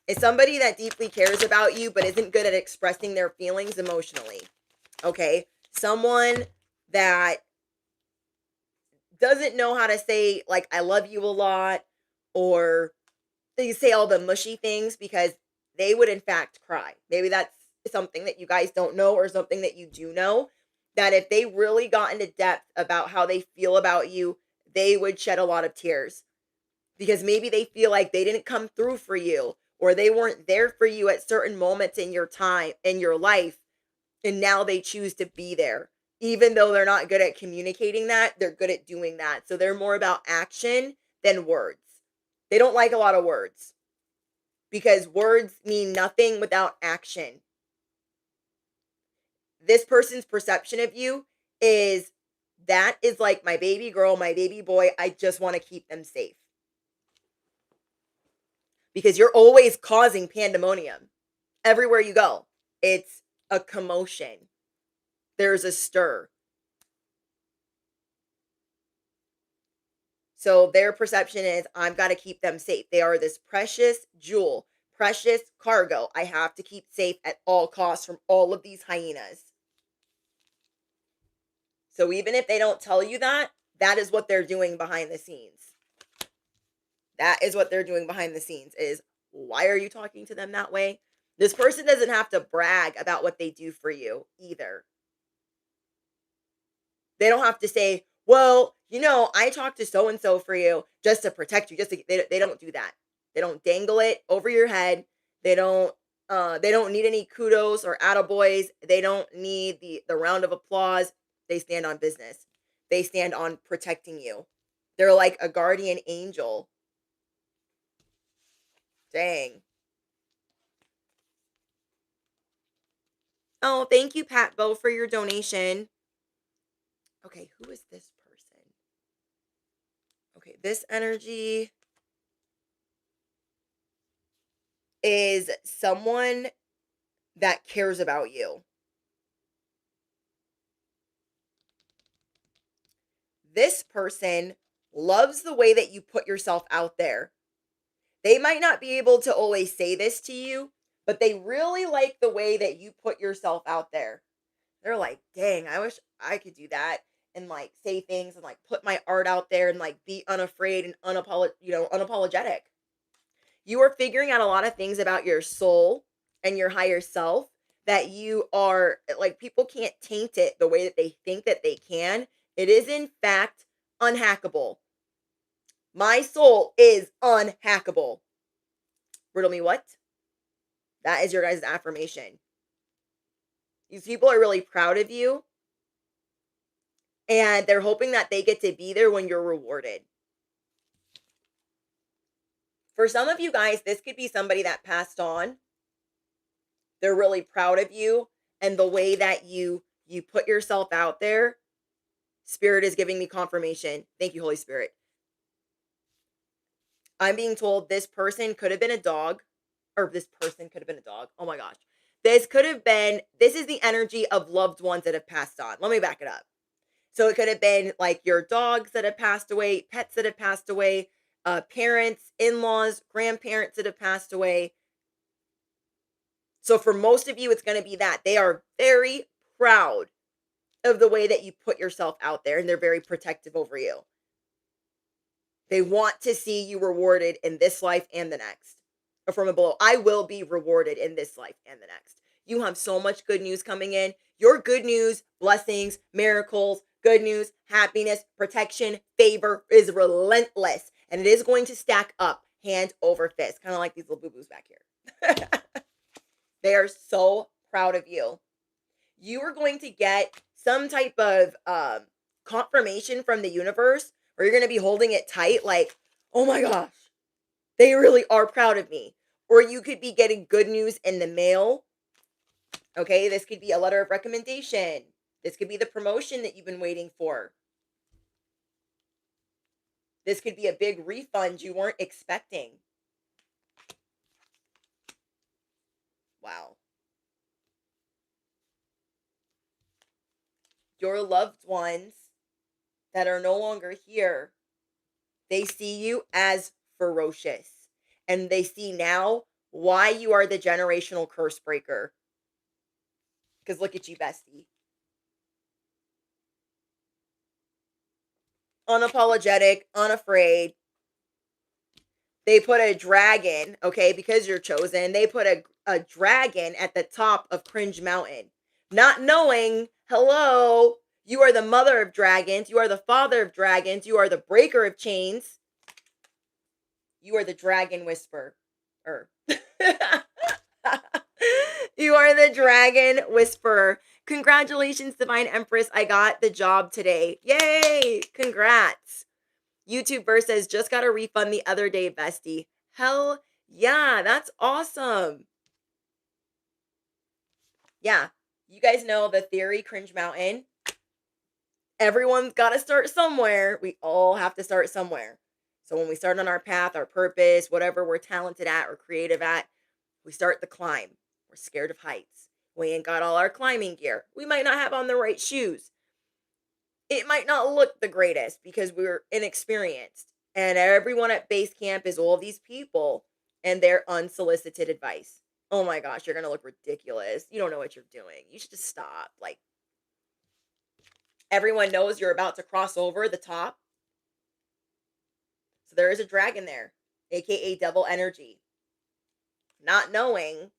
is somebody that deeply cares about you but isn't good at expressing their feelings emotionally. Okay? Someone that doesn't know how to say, like, "I love you" a lot, or they say all the mushy things because they would in fact cry. Maybe that's something that you guys don't know or something that you do know, that if they really got into depth about how they feel about you, they would shed a lot of tears because maybe they feel like they didn't come through for you or they weren't there for you at certain moments in your time in your life, and now they choose to be there. Even though they're not good at communicating that, they're good at doing that. So they're more about action than words. They don't like a lot of words because words mean nothing without action. This person's perception of you is that is like my baby girl, my baby boy. I just want to keep them safe because you're always causing pandemonium everywhere you go. It's a commotion. There's a stir. So their perception is I've got to keep them safe. They are this precious jewel, precious cargo I have to keep safe at all costs from all of these hyenas. So even if they don't tell you that, that is what they're doing behind the scenes. That is what they're doing behind the scenes is why are you talking to them that way? This person doesn't have to brag about what they do for you either. They don't have to say, "Well, I talked to so and so for you just to protect you." They don't do that. They don't dangle it over your head. They don't need any kudos or attaboys. They don't need the round of applause. They stand on business. They stand on protecting you. They're like a guardian angel. Dang. Oh, thank you, Pat Bo, for your donation. Okay, who is this person? Okay, this energy is someone that cares about you. This person loves the way that you put yourself out there. They might not be able to always say this to you, but they really like the way that you put yourself out there. They're like, "Dang, I wish I could do that." And like say things and like put my art out there and like be unafraid and unapologetic. You are figuring out a lot of things about your soul and your higher self that you are like people can't taint it the way that they think that they can. It is in fact unhackable. My soul is unhackable. Riddle me what? That is your guys' affirmation. These people are really proud of you and they're hoping that they get to be there when you're rewarded. For some of you guys, this could be somebody that passed on. They're really proud of you and the way that you put yourself out there. Spirit is giving me confirmation. Thank you, Holy Spirit. I'm being told this person could have been a dog, or this person could have been a dog. Oh my gosh. This could have been, this is the energy of loved ones that have passed on. Let me back it up. So it could have been like your dogs that have passed away, pets that have passed away, parents, in-laws, grandparents that have passed away. So for most of you, it's going to be that. They are very proud of the way that you put yourself out there, and they're very protective over you. They want to see you rewarded in this life and the next. Or from below, I will be rewarded in this life and the next. You have so much good news coming in. Your good news, blessings, miracles, good news, happiness, protection, favor is relentless. And it is going to stack up hand over fist. Kind of like these little boo-boos back here. They are so proud of you. You are going to get some type of confirmation from the universe, or you're going to be holding it tight like, oh my gosh, they really are proud of me. Or you could be getting good news in the mail. Okay, this could be a letter of recommendation. This could be the promotion that you've been waiting for. This could be a big refund you weren't expecting. Wow. Your loved ones that are no longer here, they see you as ferocious. And they see now why you are the generational curse breaker. Because look at you, bestie. Unapologetic, unafraid. They put a dragon, okay, because you're chosen. They put a dragon at the top of Cringe Mountain. Not knowing, hello, you are the mother of dragons. You are the father of dragons. You are the breaker of chains. You are the dragon whisperer. You are the dragon whisperer. Congratulations, Divine Empress. I got the job today. Yay! Congrats. YouTuber says, just got a refund the other day, bestie. Hell yeah, that's awesome. Yeah, you guys know the theory, Cringe Mountain. Everyone's got to start somewhere. We all have to start somewhere. So when we start on our path, our purpose, whatever we're talented at or creative at, we start the climb. We're scared of heights. We ain't got all our climbing gear. We might not have on the right shoes. It might not look the greatest because we're inexperienced. And everyone at base camp is all these people and their unsolicited advice. Oh my gosh, you're going to look ridiculous. You don't know what you're doing. You should just stop. Like, everyone knows you're about to cross over the top. So there is a dragon there, aka devil energy. Not knowing,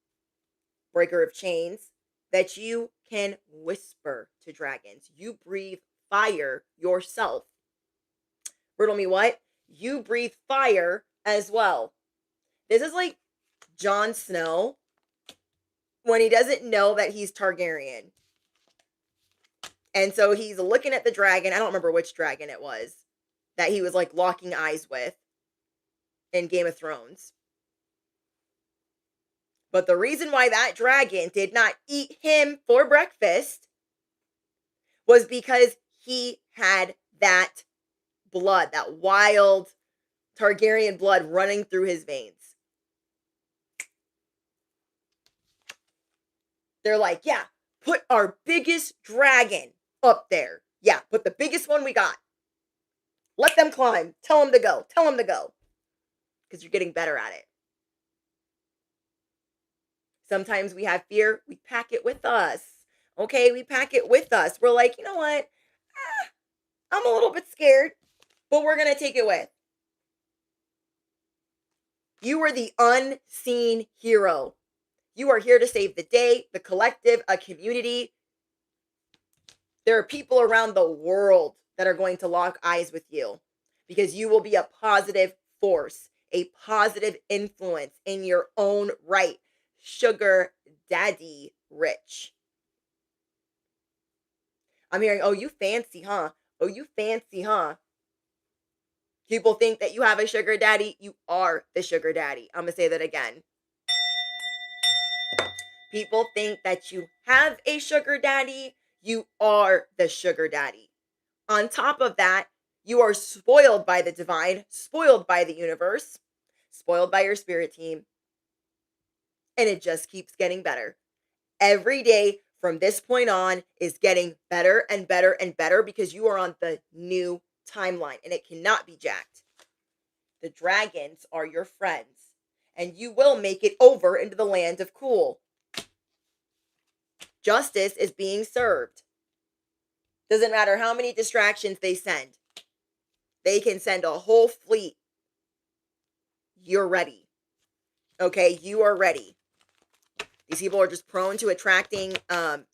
breaker of chains, that you can whisper to dragons. You breathe fire yourself. Riddle me what? You breathe fire as well. This is like Jon Snow when he doesn't know that he's Targaryen. And so he's looking at the dragon. I don't remember which dragon it was that he was like locking eyes with in Game of Thrones. But the reason why that dragon did not eat him for breakfast was because he had that blood, that wild Targaryen blood running through his veins. They're like, yeah, put our biggest dragon up there. Yeah, put the biggest one we got. Let them climb. Tell them to go. Tell them to go. Because you're getting better at it. Sometimes we have fear. We pack it with us. Okay, we pack it with us. We're like, you know what? I'm a little bit scared, but we're going to take it with. You are the unseen hero. You are here to save the day, the collective, a community. There are people around the world that are going to lock eyes with you because you will be a positive force, a positive influence in your own right. Sugar daddy rich. I'm hearing, oh, you fancy, huh? Oh, you fancy, huh? People think that you have a sugar daddy. You are the sugar daddy. I'm going to say that again. People think that you have a sugar daddy. You are the sugar daddy. On top of that, you are spoiled by the divine, spoiled by the universe, spoiled by your spirit team. And it just keeps getting better. Every day from this point on is getting better and better and better because you are on the new timeline and it cannot be jacked. The dragons are your friends, and you will make it over into the land of cool. Justice is being served. Doesn't matter how many distractions they send. They can send a whole fleet. You're ready. Okay, you are ready. These people are just prone to attracting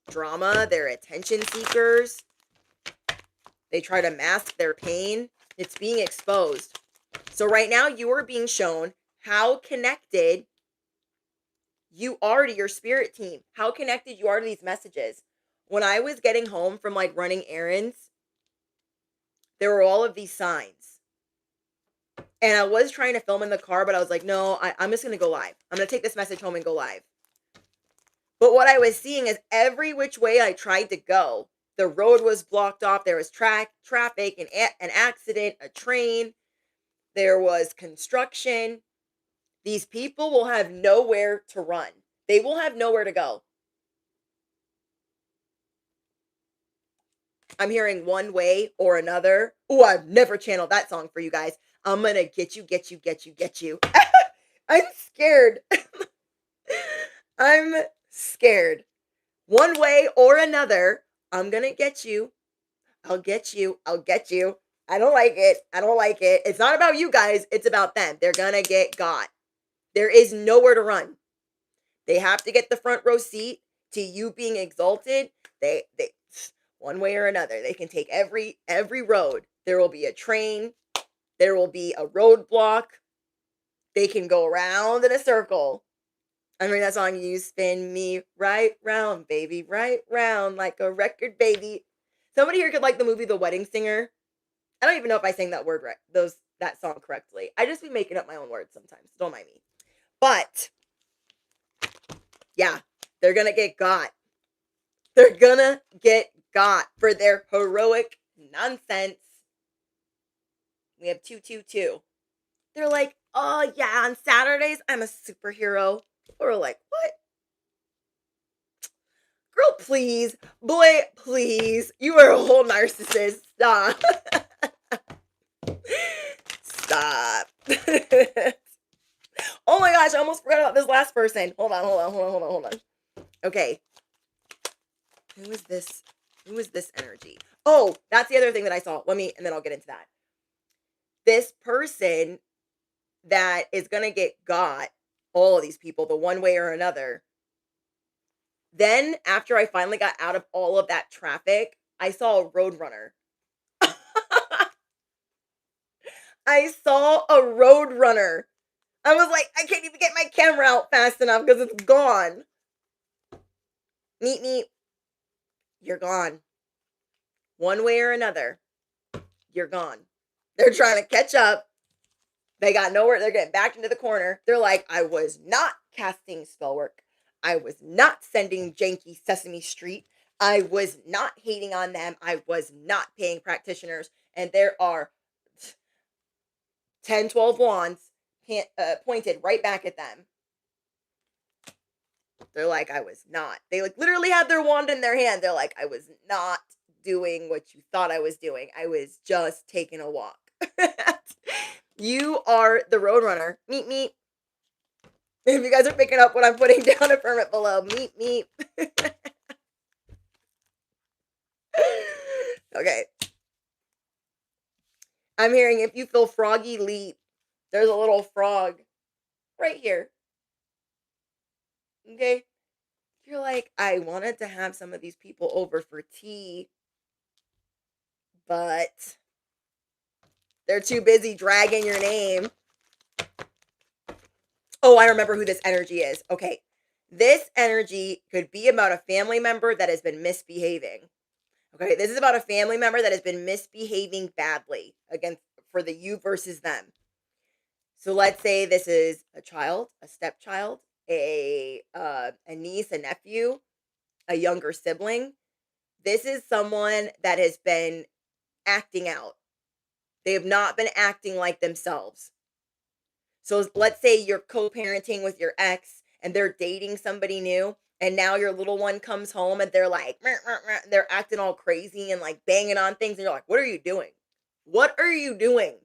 drama. They're attention seekers. They try to mask their pain. It's being exposed. So right now you are being shown how connected you are to your spirit team, how connected you are to these messages. When I was getting home from like running errands, there were all of these signs. And I was trying to film in the car, but I was like, no, I'm just going to go live. I'm going to take this message home and go live. But what I was seeing is every which way I tried to go, the road was blocked off. There was traffic, an accident, a train. There was construction. These people will have nowhere to run. They will have nowhere to go. I'm hearing one way or another. Oh, I've never channeled that song for you guys. I'm going to get you, get you, get you, get you. I'm scared. I'm scared. One way or another, I'm going to get you. I'll get you. I'll get you. I don't like it. I don't like it. It's not about you guys. It's about them. They're going to get got. There is nowhere to run. They have to get the front row seat to you being exalted. They one way or another, they can take every road. There will be a train. There will be a roadblock. They can go around in a circle. I mean, that song, you spin me right round, baby, right round like a record, baby. Somebody here could like the movie The Wedding Singer. I don't even know if I sang that word right, that song correctly. I just be making up my own words sometimes. Don't mind me. But yeah, they're gonna get got. They're gonna get got for their heroic nonsense. We have 222. They're like, oh yeah, on Saturdays I'm a superhero. We're like, what? Girl, please. Boy, please. You are a whole narcissist. Stop. Stop. Oh my gosh, I almost forgot about this last person. Hold on. Okay. Who is this? Who is this energy? Oh, that's the other thing that I saw. And then I'll get into that. This person that is going to get got, all of these people, the one way or another. Then, after I finally got out of all of that traffic, I saw a roadrunner. I saw a roadrunner. I was like, I can't even get my camera out fast enough because it's gone. Meet. You're gone. One way or another, you're gone. They're trying to catch up. They got nowhere. They're getting back into the corner. They're like, I was not casting spell work. I was not sending janky Sesame Street. I was not hating on them. I was not paying practitioners. And there are 10, 12 wands pointed right back at them. They're like, I was not. They like literally have their wand in their hand. They're like, I was not doing what you thought I was doing. I was just taking a walk. You are the roadrunner. Meet. If you guys are picking up what I'm putting down, affirm it below. Meet. Okay. I'm hearing if you feel froggy leap, there's a little frog right here. Okay. You're like, I wanted to have some of these people over for tea, but they're too busy dragging your name. Oh, I remember who this energy is. Okay. This energy could be about a family member that has been misbehaving. Okay. This is about a family member that has been misbehaving badly against for the you versus them. So let's say this is a child, a stepchild, a niece, a nephew, a younger sibling. This is someone that has been acting out. They have not been acting like themselves. So let's say you're co-parenting with your ex and they're dating somebody new, and now your little one comes home and they're like, "Meh, meh, meh," they're acting all crazy and like banging on things, and you're like, what are you doing? What are you doing?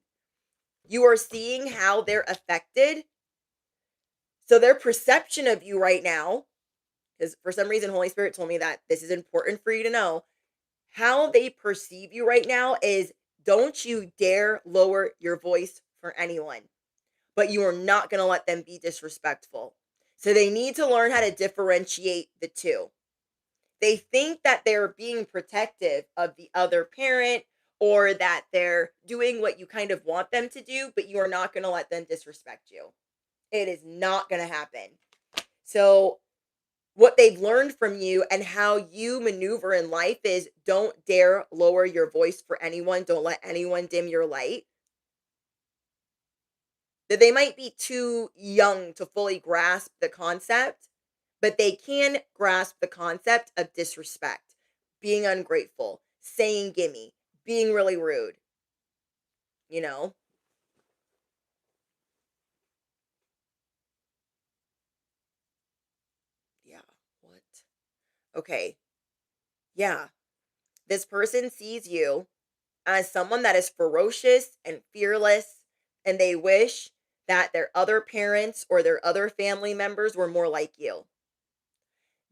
You are seeing how they're affected. So their perception of you right now, because for some reason, Holy Spirit told me that this is important for you to know, how they perceive you right now is don't you dare lower your voice for anyone, but you are not going to let them be disrespectful. So they need to learn how to differentiate the two. They think that they're being protective of the other parent or that they're doing what you kind of want them to do, but you are not going to let them disrespect you. It is not going to happen. So, what they've learned from you and how you maneuver in life is don't dare lower your voice for anyone. Don't let anyone dim your light. That they might be too young to fully grasp the concept, but they can grasp the concept of disrespect, being ungrateful, saying gimme, being really rude, you know? Yeah. What? Okay. Yeah. This person sees you as someone that is ferocious and fearless, and they wish that their other parents or their other family members were more like you.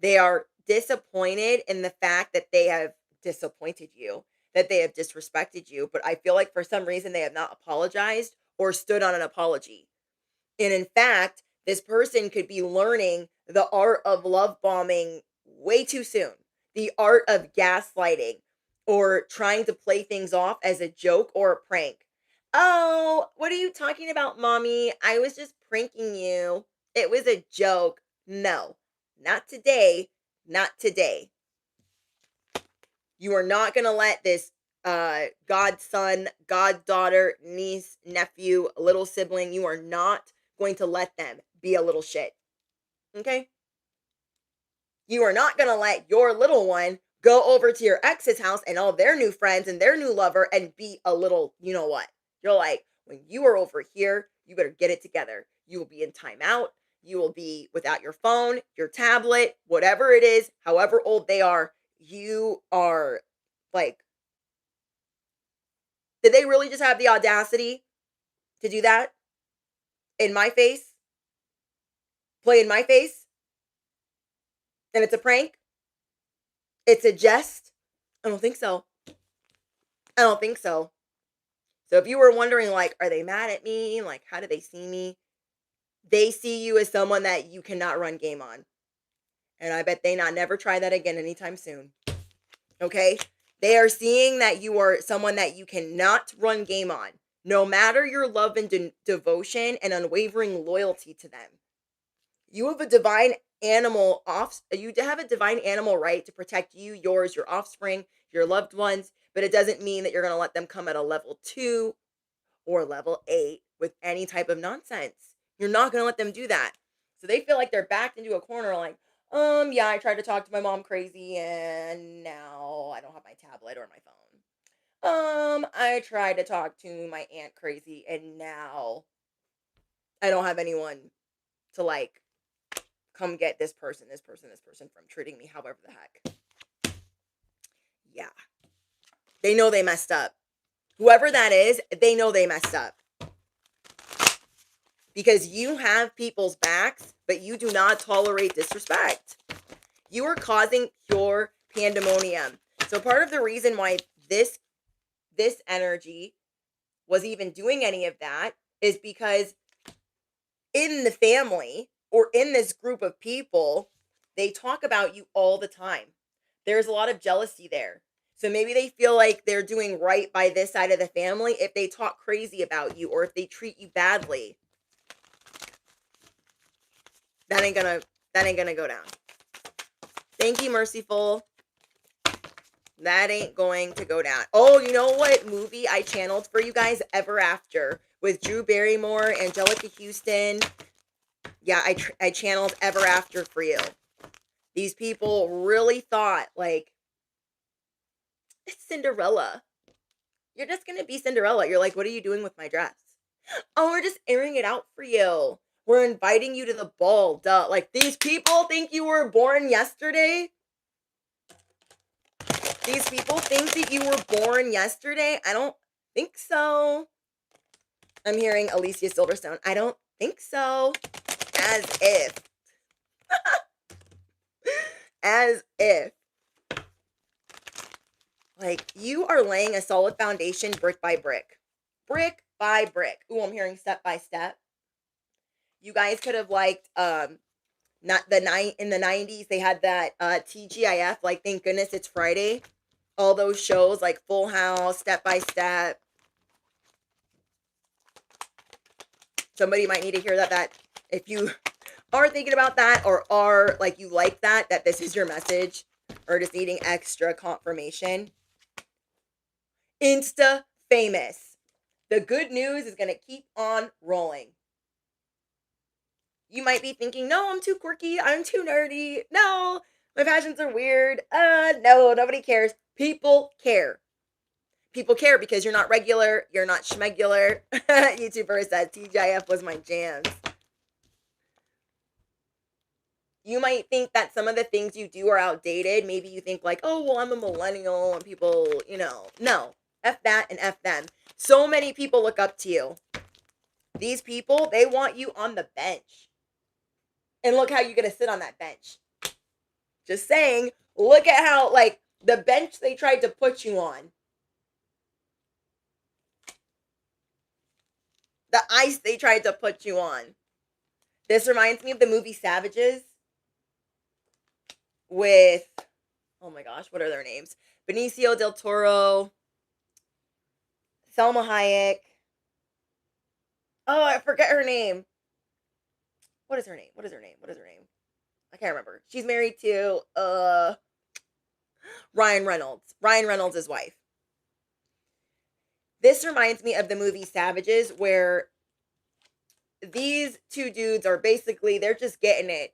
They are disappointed in the fact that they have disappointed you, that they have disrespected you, but I feel like for some reason they have not apologized or stood on an apology. And in fact, this person could be learning the art of love bombing way too soon, the art of gaslighting, or trying to play things off as a joke or a prank. Oh, what are you talking about, mommy? I was just pranking you. It was a joke. No, not today. Not today. You are not going to let this godson, goddaughter, niece, nephew, little sibling, you are not going to let them be a little shit. Okay? You are not going to let your little one go over to your ex's house and all their new friends and their new lover and be a little, you know what? You're like, when you are over here, you better get it together. You will be in timeout. You will be without your phone, your tablet, whatever it is, however old they are. You are like, did they really just have the audacity to do that in my face? Play in my face? And it's a prank? It's a jest? I don't think so. I don't think so. So if you were wondering, like, are they mad at me? Like, how do they see me? They see you as someone that you cannot run game on. And I bet they not never try that again anytime soon. Okay? They are seeing that you are someone that you cannot run game on, no matter your love and devotion and unwavering loyalty to them. You have a divine you have a divine animal right to protect you, yours, your offspring, your loved ones, but it doesn't mean that you're going to let them come at a level 2 or level 8 with any type of nonsense. You're not going to let them do that. So they feel like they're backed into a corner like, yeah, I tried to talk to my mom crazy and now I don't have my tablet or my phone. I tried to talk to my aunt crazy and now I don't have anyone to like come get this person from treating me however the heck. Yeah. They know they messed up. Whoever that is, they know they messed up. Because you have people's backs, but you do not tolerate disrespect. You are causing pure pandemonium. So part of the reason why this energy was even doing any of that is because in the family or in this group of people, they talk about you all the time. There's a lot of jealousy there. So maybe they feel like they're doing right by this side of the family if they talk crazy about you or if they treat you badly. That ain't gonna go down. Thank you, Merciful. That ain't going to go down. Oh, you know what movie I channeled for you guys? Ever After with Drew Barrymore, Angelica Houston. Yeah, I channeled Ever After for you. These people really thought, like, it's Cinderella. You're just going to be Cinderella. You're like, what are you doing with my dress? Oh, we're just airing it out for you. We're inviting you to the ball, duh. Like, these people think you were born yesterday? These people think that you were born yesterday? I don't think so. I'm hearing Alicia Silverstone. I don't think so. As if. As if. Like, you are laying a solid foundation brick by brick. Brick by brick. Ooh, I'm hearing step by step. You guys could have liked not the night in the 90s they had that TGIF, like Thank Goodness It's Friday. All those shows like Full House, Step by Step. Somebody might need to hear that if you are thinking about that or are like you like that this is your message or just needing extra confirmation. Insta famous. The good news is going to keep on rolling. You might be thinking, no, I'm too quirky. I'm too nerdy. No, my passions are weird. No, nobody cares. People care. People care because you're not regular. You're not schmegular. YouTuber said TGIF was my jams. You might think that some of the things you do are outdated. Maybe you think like, oh, well, I'm a millennial and people, no. F that and F them. So many people look up to you. These people, they want you on the bench. And look how you're going to sit on that bench. Just saying, look at how, like, the bench they tried to put you on. The ice they tried to put you on. This reminds me of the movie Savages with, oh my gosh, what are their names? Benicio del Toro, Selma Hayek. Oh, I forget her name. What is her name? I can't remember. She's married to Ryan Reynolds. Ryan Reynolds' wife. This reminds me of the movie Savages, where these two dudes are basically, they're just getting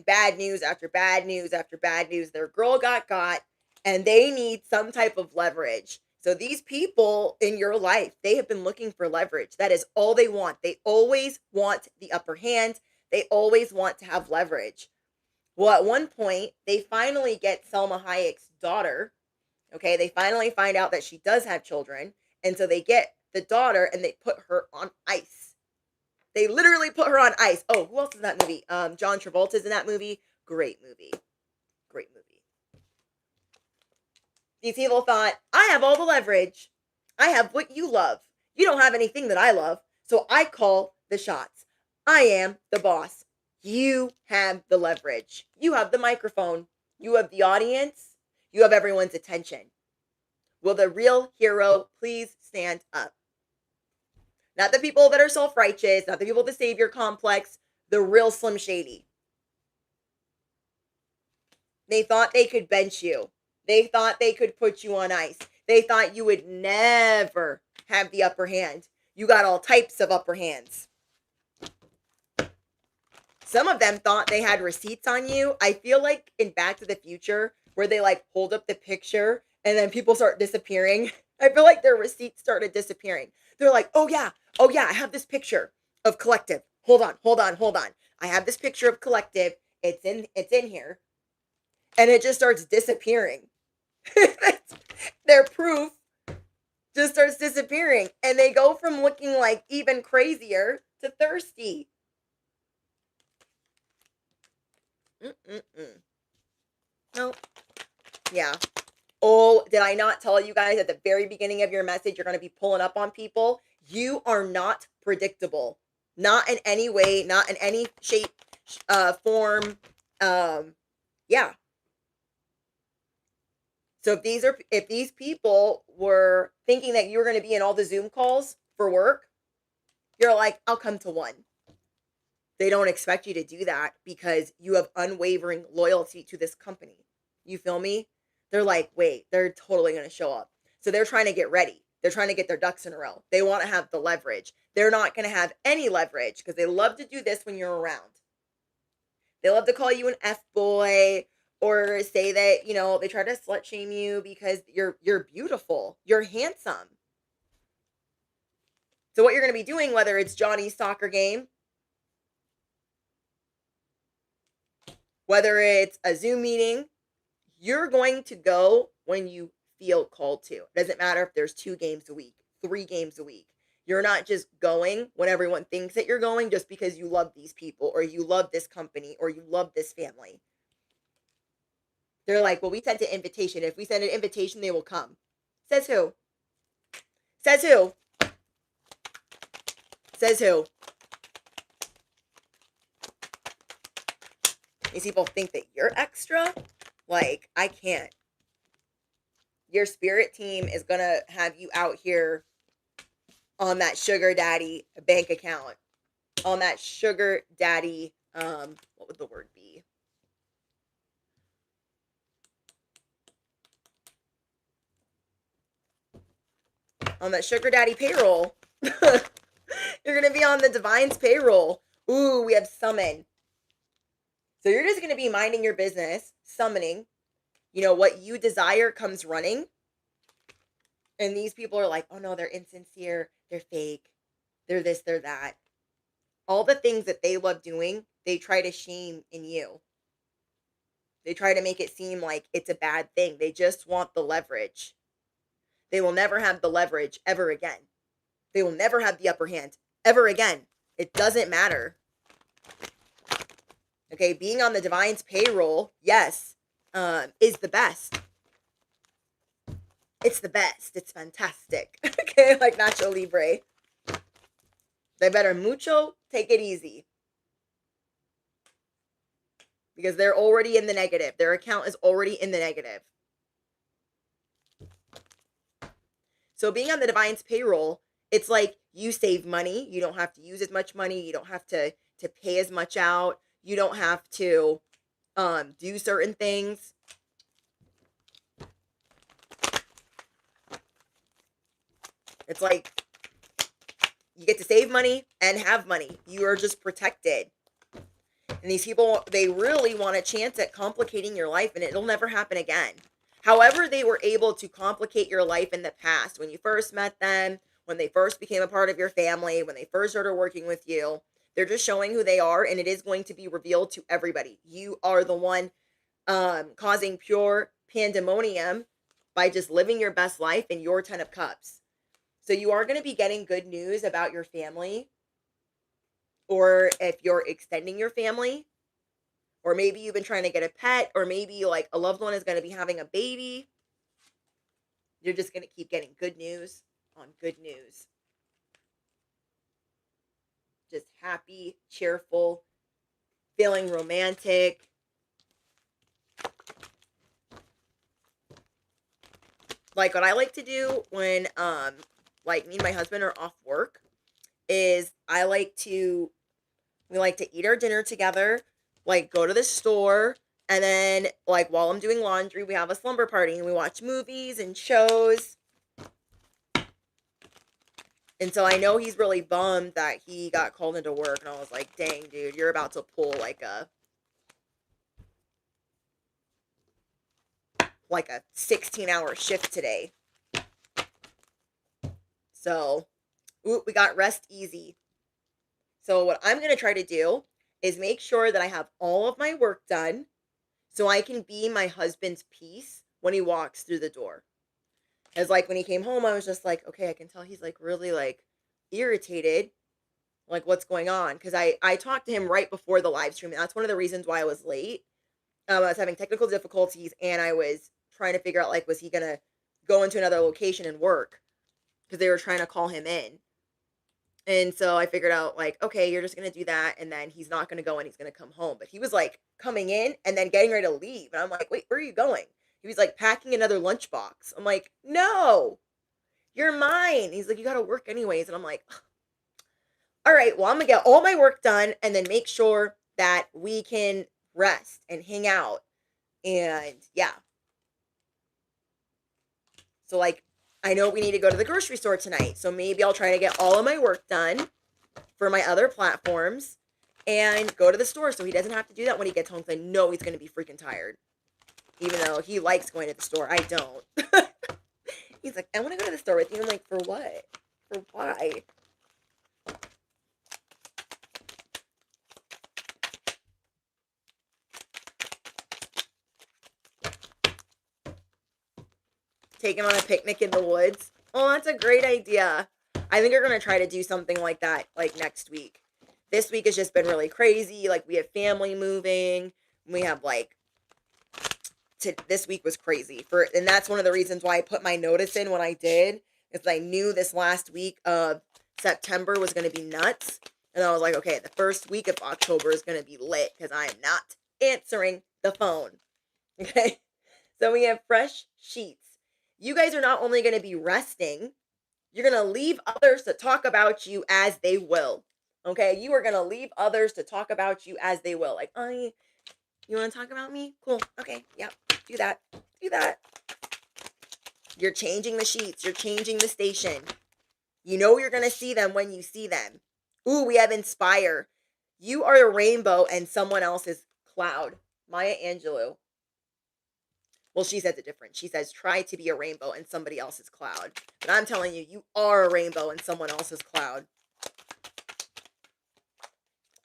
bad news after bad news after bad news. Their girl got, and they need some type of leverage. So these people in your life, they have been looking for leverage. That is all they want. They always want the upper hand. They always want to have leverage. Well, at one point, they finally get Selma Hayek's daughter. Okay, they finally find out that she does have children. And so they get the daughter and they put her on ice. They literally put her on ice. Oh, who else is in that movie? John Travolta's in that movie. Great movie. Great movie. These people thought, I have all the leverage. I have what you love. You don't have anything that I love. So I call the shots. I am the boss. You have the leverage. You have the microphone. You have the audience. You have everyone's attention. Will the real hero please stand up? Not the people that are self-righteous, not the people with the savior complex, the real Slim Shady. They thought they could bench you. They thought they could put you on ice. They thought you would never have the upper hand. You got all types of upper hands. Some of them thought they had receipts on you. I feel like in Back to the Future, where they like hold up the picture and then people start disappearing. I feel like their receipts started disappearing. They're like, oh yeah, I have this picture of Collective. Hold on. I have this picture of Collective. It's in here. And it just starts disappearing. Their proof just starts disappearing. And they go from looking like even crazier to thirsty. No. Yeah. Oh, did I not tell you guys at the very beginning of your message, you're going to be pulling up on people? You are not predictable. Not in any way, not in any shape, form. Yeah. So if these people were thinking that you were going to be in all the Zoom calls for work, you're like, I'll come to one. They don't expect you to do that because you have unwavering loyalty to this company. You feel me? They're like, wait, they're totally going to show up. So they're trying to get ready. They're trying to get their ducks in a row. They want to have the leverage. They're not going to have any leverage because they love to do this when you're around. They love to call you an F-boy or say that, they try to slut shame you because you're beautiful. You're handsome. So what you're going to be doing, whether it's Johnny's soccer game Whether it's a Zoom meeting, you're going to go when you feel called to. It doesn't matter if there's 2 games a week, 3 games a week. You're not just going when everyone thinks that you're going just because you love these people or you love this company or you love this family. They're like, well, we sent an invitation. If we send an invitation, they will come. Says who? Says who? Says who? These people think that you're extra? Like, I can't. Your spirit team is going to have you out here on that sugar daddy bank account. On that sugar daddy, what would the word be? On that sugar daddy payroll. You're going to be on the divine's payroll. Ooh, we have summon. So you're just going to be minding your business, summoning. You know, what you desire comes running. And these people are like, oh no, they're insincere. They're fake. They're this, they're that. All the things that they love doing, they try to shame in you. They try to make it seem like it's a bad thing. They just want the leverage. They will never have the leverage ever again. They will never have the upper hand ever again. It doesn't matter. Okay, being on the divine's payroll, yes, is the best. It's the best. It's fantastic. Okay, like Nacho Libre. They better mucho take it easy. Because they're already in the negative. Their account is already in the negative. So being on the divine's payroll, it's like you save money. You don't have to use as much money. You don't have to pay as much out. You don't have to do certain things. It's like you get to save money and have money. You are just protected. And these people, they really want a chance at complicating your life, and it'll never happen again. However, they were able to complicate your life in the past, when you first met them, when they first became a part of your family, when they first started working with you, they're just showing who they are, and it is going to be revealed to everybody. You are the one causing pure pandemonium by just living your best life in your 10 of Cups. So you are going to be getting good news about your family, or if you're extending your family, or maybe you've been trying to get a pet, or maybe like a loved one is going to be having a baby. You're just going to keep getting good news on good news. Just happy, cheerful, feeling romantic. Like what I like to do when like me and my husband are off work is we like to eat our dinner together, like go to the store, and then like while I'm doing laundry, we have a slumber party and we watch movies and shows. And so I know he's really bummed that he got called into work, and I was like, dang, dude, you're about to pull like a 16-hour shift today. So, we got rest easy. So what I'm going to try to do is make sure that I have all of my work done so I can be my husband's peace when he walks through the door. As like when he came home, I was just like, okay, I can tell he's like really like irritated. Like what's going on? Because I talked to him right before the live stream. And that's one of the reasons why I was late. I was having technical difficulties, and I was trying to figure out like, was he going to go into another location and work? Because they were trying to call him in. And so I figured out like, okay, you're just going to do that. And then he's not going to go and he's going to come home. But he was like coming in and then getting ready to leave. And I'm like, wait, where are you going? He was like packing another lunchbox. I'm like, no, you're mine. He's like, you got to work anyways. And I'm like, all right, well, I'm going to get all my work done and then make sure that we can rest and hang out. And yeah. So like, I know we need to go to the grocery store tonight. So maybe I'll try to get all of my work done for my other platforms and go to the store so he doesn't have to do that when he gets home, because I know he's going to be freaking tired. Even though he likes going to the store. I don't. He's like, I want to go to the store with you. I'm like, for what? For why? Taking on a picnic in the woods. Oh, that's a great idea. I think we're going to try to do something like that like next week. This week has just been really crazy. Like we have family moving. We have like this week was crazy and that's one of the reasons why I put my notice in when I did, is I knew this last week of September was going to be nuts. And I was like, okay, the first week of October is going to be lit because I am not answering the phone. Okay. So we have fresh sheets. You guys are not only going to be resting, you're going to leave others to talk about you as they will. Okay. You are going to leave others to talk about you as they will. Like, oh, you want to talk about me? Cool. Okay. Yep. Do that. Do that. You're changing the sheets. You're changing the station. You know you're going to see them when you see them. Ooh, we have inspire. You are a rainbow and someone else is cloud. Maya Angelou. Well, she says it different. She says, try to be a rainbow and somebody else's cloud. But I'm telling you, you are a rainbow and someone else's cloud.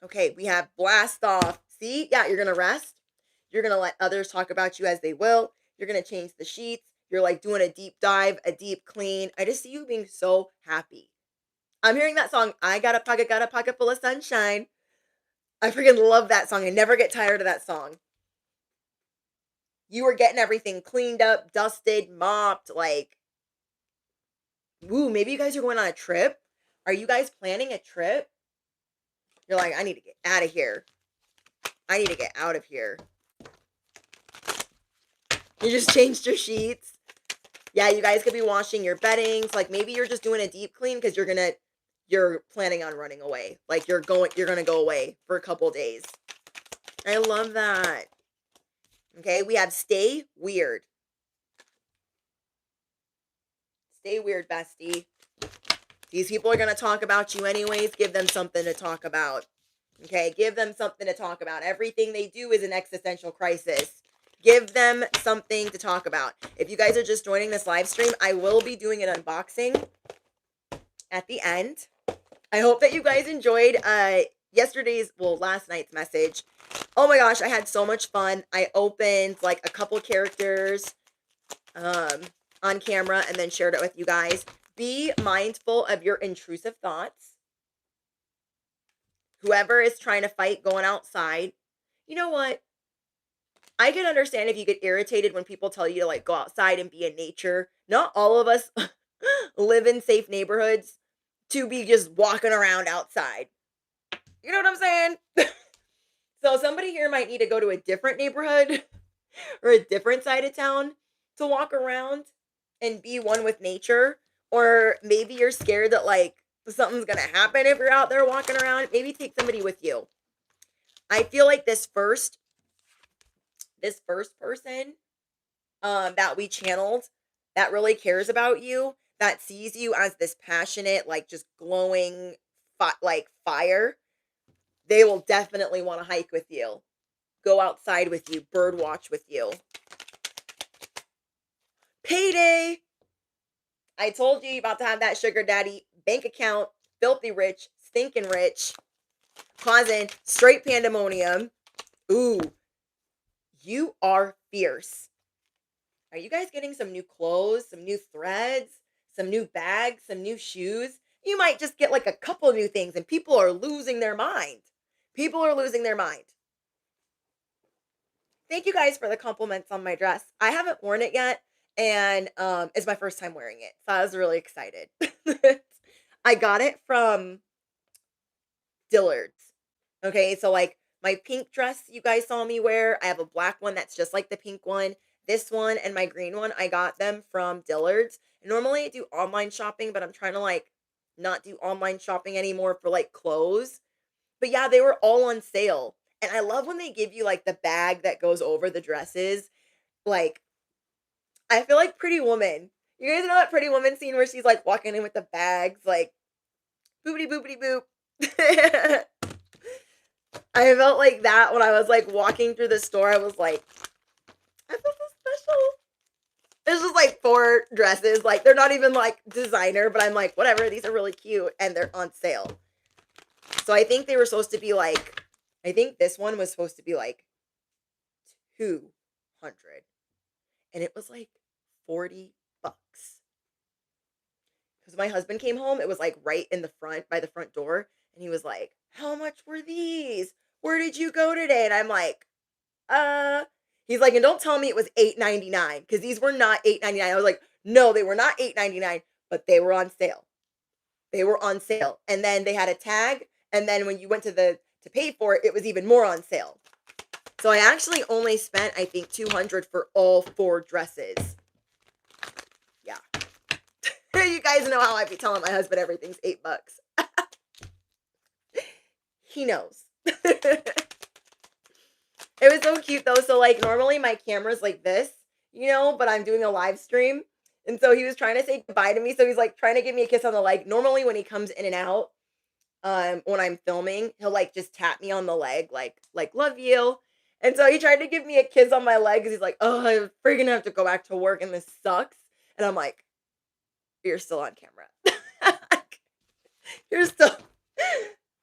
Okay, we have blast off. See? Yeah, you're going to rest. You're going to let others talk about you as they will. You're going to change the sheets. You're like doing a deep dive, a deep clean. I just see you being so happy. I'm hearing that song, I got a pocket full of sunshine. I freaking love that song. I never get tired of that song. You were getting everything cleaned up, dusted, mopped, like, woo, maybe you guys are going on a trip. Are you guys planning a trip? You're like, I need to get out of here. I need to get out of here. You just changed your sheets. Yeah, you guys could be washing your beddings. Like maybe you're just doing a deep clean because you're planning on running away. Like you're going to go away for a couple days. I love that. Okay, we have stay weird. Stay weird, bestie. These people are going to talk about you anyways. Give them something to talk about. Okay, give them something to talk about. Everything they do is an existential crisis. Give them something to talk about. If you guys are just joining this live stream, I will be doing an unboxing at the end. I hope that you guys enjoyed last night's message. Oh my gosh, I had so much fun. I opened like a couple characters on camera and then shared it with you guys. Be mindful of your intrusive thoughts. Whoever is trying to fight going outside, you know what? I can understand if you get irritated when people tell you to like go outside and be in nature. Not all of us live in safe neighborhoods to be just walking around outside. You know what I'm saying? So somebody here might need to go to a different neighborhood or a different side of town to walk around and be one with nature. Or maybe you're scared that like something's going to happen if you're out there walking around. Maybe take somebody with you. I feel like this first person that we channeled that really cares about you, that sees you as this passionate, like just glowing like fire, they will definitely want to hike with you, go outside with you, bird watch with you. Payday. I told you you're about to have that sugar daddy bank account, filthy rich, stinking rich, causing straight pandemonium. Ooh, you are fierce. Are you guys getting some new clothes, some new threads, some new bags, some new shoes? You might just get like a couple new things and people are losing their mind. People are losing their mind. Thank you guys for the compliments on my dress. I haven't worn it yet, and it's my first time wearing it. So I was really excited. I got it from Dillard's. Okay, so like my pink dress you guys saw me wear, I have a black one that's just like the pink one. This one and my green one, I got them from Dillard's. Normally I do online shopping, but I'm trying to like not do online shopping anymore for like clothes. But yeah, they were all on sale. And I love when they give you like the bag that goes over the dresses. Like, I feel like Pretty Woman. You guys know that Pretty Woman scene where she's like walking in with the bags, like boopity boopity boop. I felt like that when I was like walking through the store. I was like, I feel so special. There's just like 4 dresses. Like they're not even like designer, but I'm like, whatever, these are really cute and they're on sale. So I think they were supposed to be like, I think this one was supposed to be like 200. And it was like $40. $8. Because my husband came home, it was like right in the front by the front door, and he was like, "How much were these? Where did you go today?" And I'm like, uh he's like, "And don't tell me it was 8.99 because these were not 8.99." I was like, "No, they were not 8.99, but they were on sale. They were on sale." And then they had a tag, and then when you went to pay for it, it was even more on sale. So I actually only spent, I think, 200 for all 4 dresses. Yeah. You guys know how I be telling my husband everything's $8. He knows. It was so cute though. So like normally my camera's like this, but I'm doing a live stream. And so he was trying to say goodbye to me. So he's like trying to give me a kiss on the leg. Normally when he comes in and out, when I'm filming, he'll like just tap me on the leg, like love you. And so he tried to give me a kiss on my leg because he's like, "Oh, I'm freaking have to go back to work and this sucks." And I'm like, "You're still on camera. You're still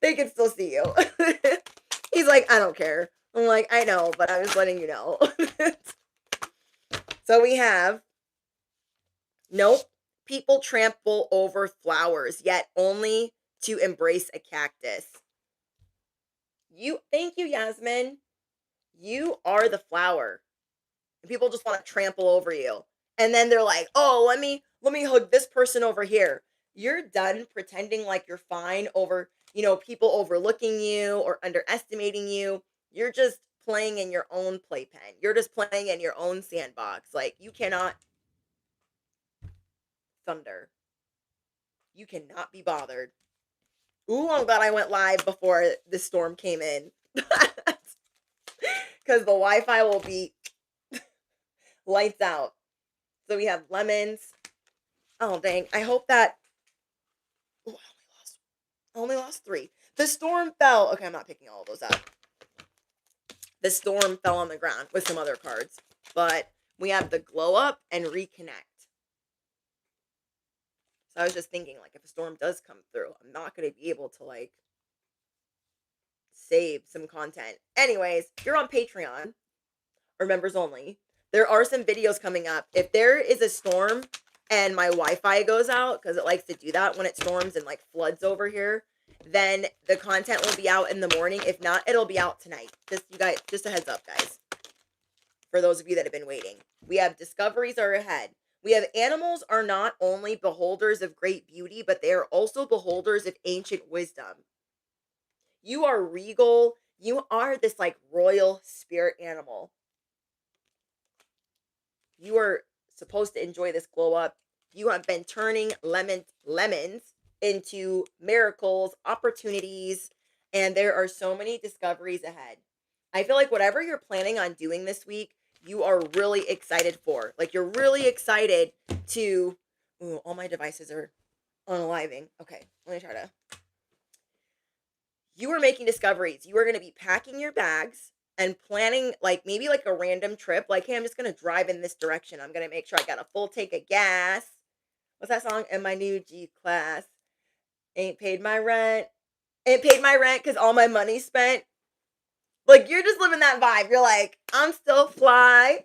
they can still see you." He's like, "I don't care." I'm like, "I know, but I was letting you know." So we have, nope, people trample over flowers, yet only to embrace a cactus. Thank you, Yasmin. You are the flower. And people just want to trample over you. And then they're like, "Oh, let me hug this person over here." You're done pretending like you're fine over, people overlooking you or underestimating you. You're just playing in your own playpen. You're just playing in your own sandbox. Like you cannot thunder. You cannot be bothered. Ooh, I'm glad I went live before the storm came in. Because the Wi-Fi will be lights out. So we have lemons. Oh, dang. I hope that... Ooh, I only lost 3. The storm fell. Okay, I'm not picking all of those up. The storm fell on the ground with some other cards. But we have the glow up and reconnect. So I was just thinking, like, if a storm does come through, I'm not going to be able to, like, save some content. Anyways, if you're on Patreon, or members only, there are some videos coming up. If there is a storm and my Wi-Fi goes out, because it likes to do that when it storms and, like, floods over here, then the content will be out in the morning. If not, it'll be out tonight. Just a heads up, guys. For those of you that have been waiting. We have discoveries are ahead. We have animals are not only beholders of great beauty, but they are also beholders of ancient wisdom. You are regal. You are this like royal spirit animal. You are supposed to enjoy this glow up. You have been turning lemons into miracles, opportunities, and there are so many discoveries ahead. I feel like whatever you're planning on doing this week, you are really excited for. Like you're really excited to... Ooh, all my devices are unaliving. Okay, let me try to... You are making discoveries. You are going to be packing your bags and planning like maybe like a random trip. Like, hey, I'm just going to drive in this direction. I'm going to make sure I got a full tank of gas. What's that song? In my new G class. Ain't paid my rent. Ain't paid my rent because all my money spent. Like, you're just living that vibe. You're like, I'm still fly.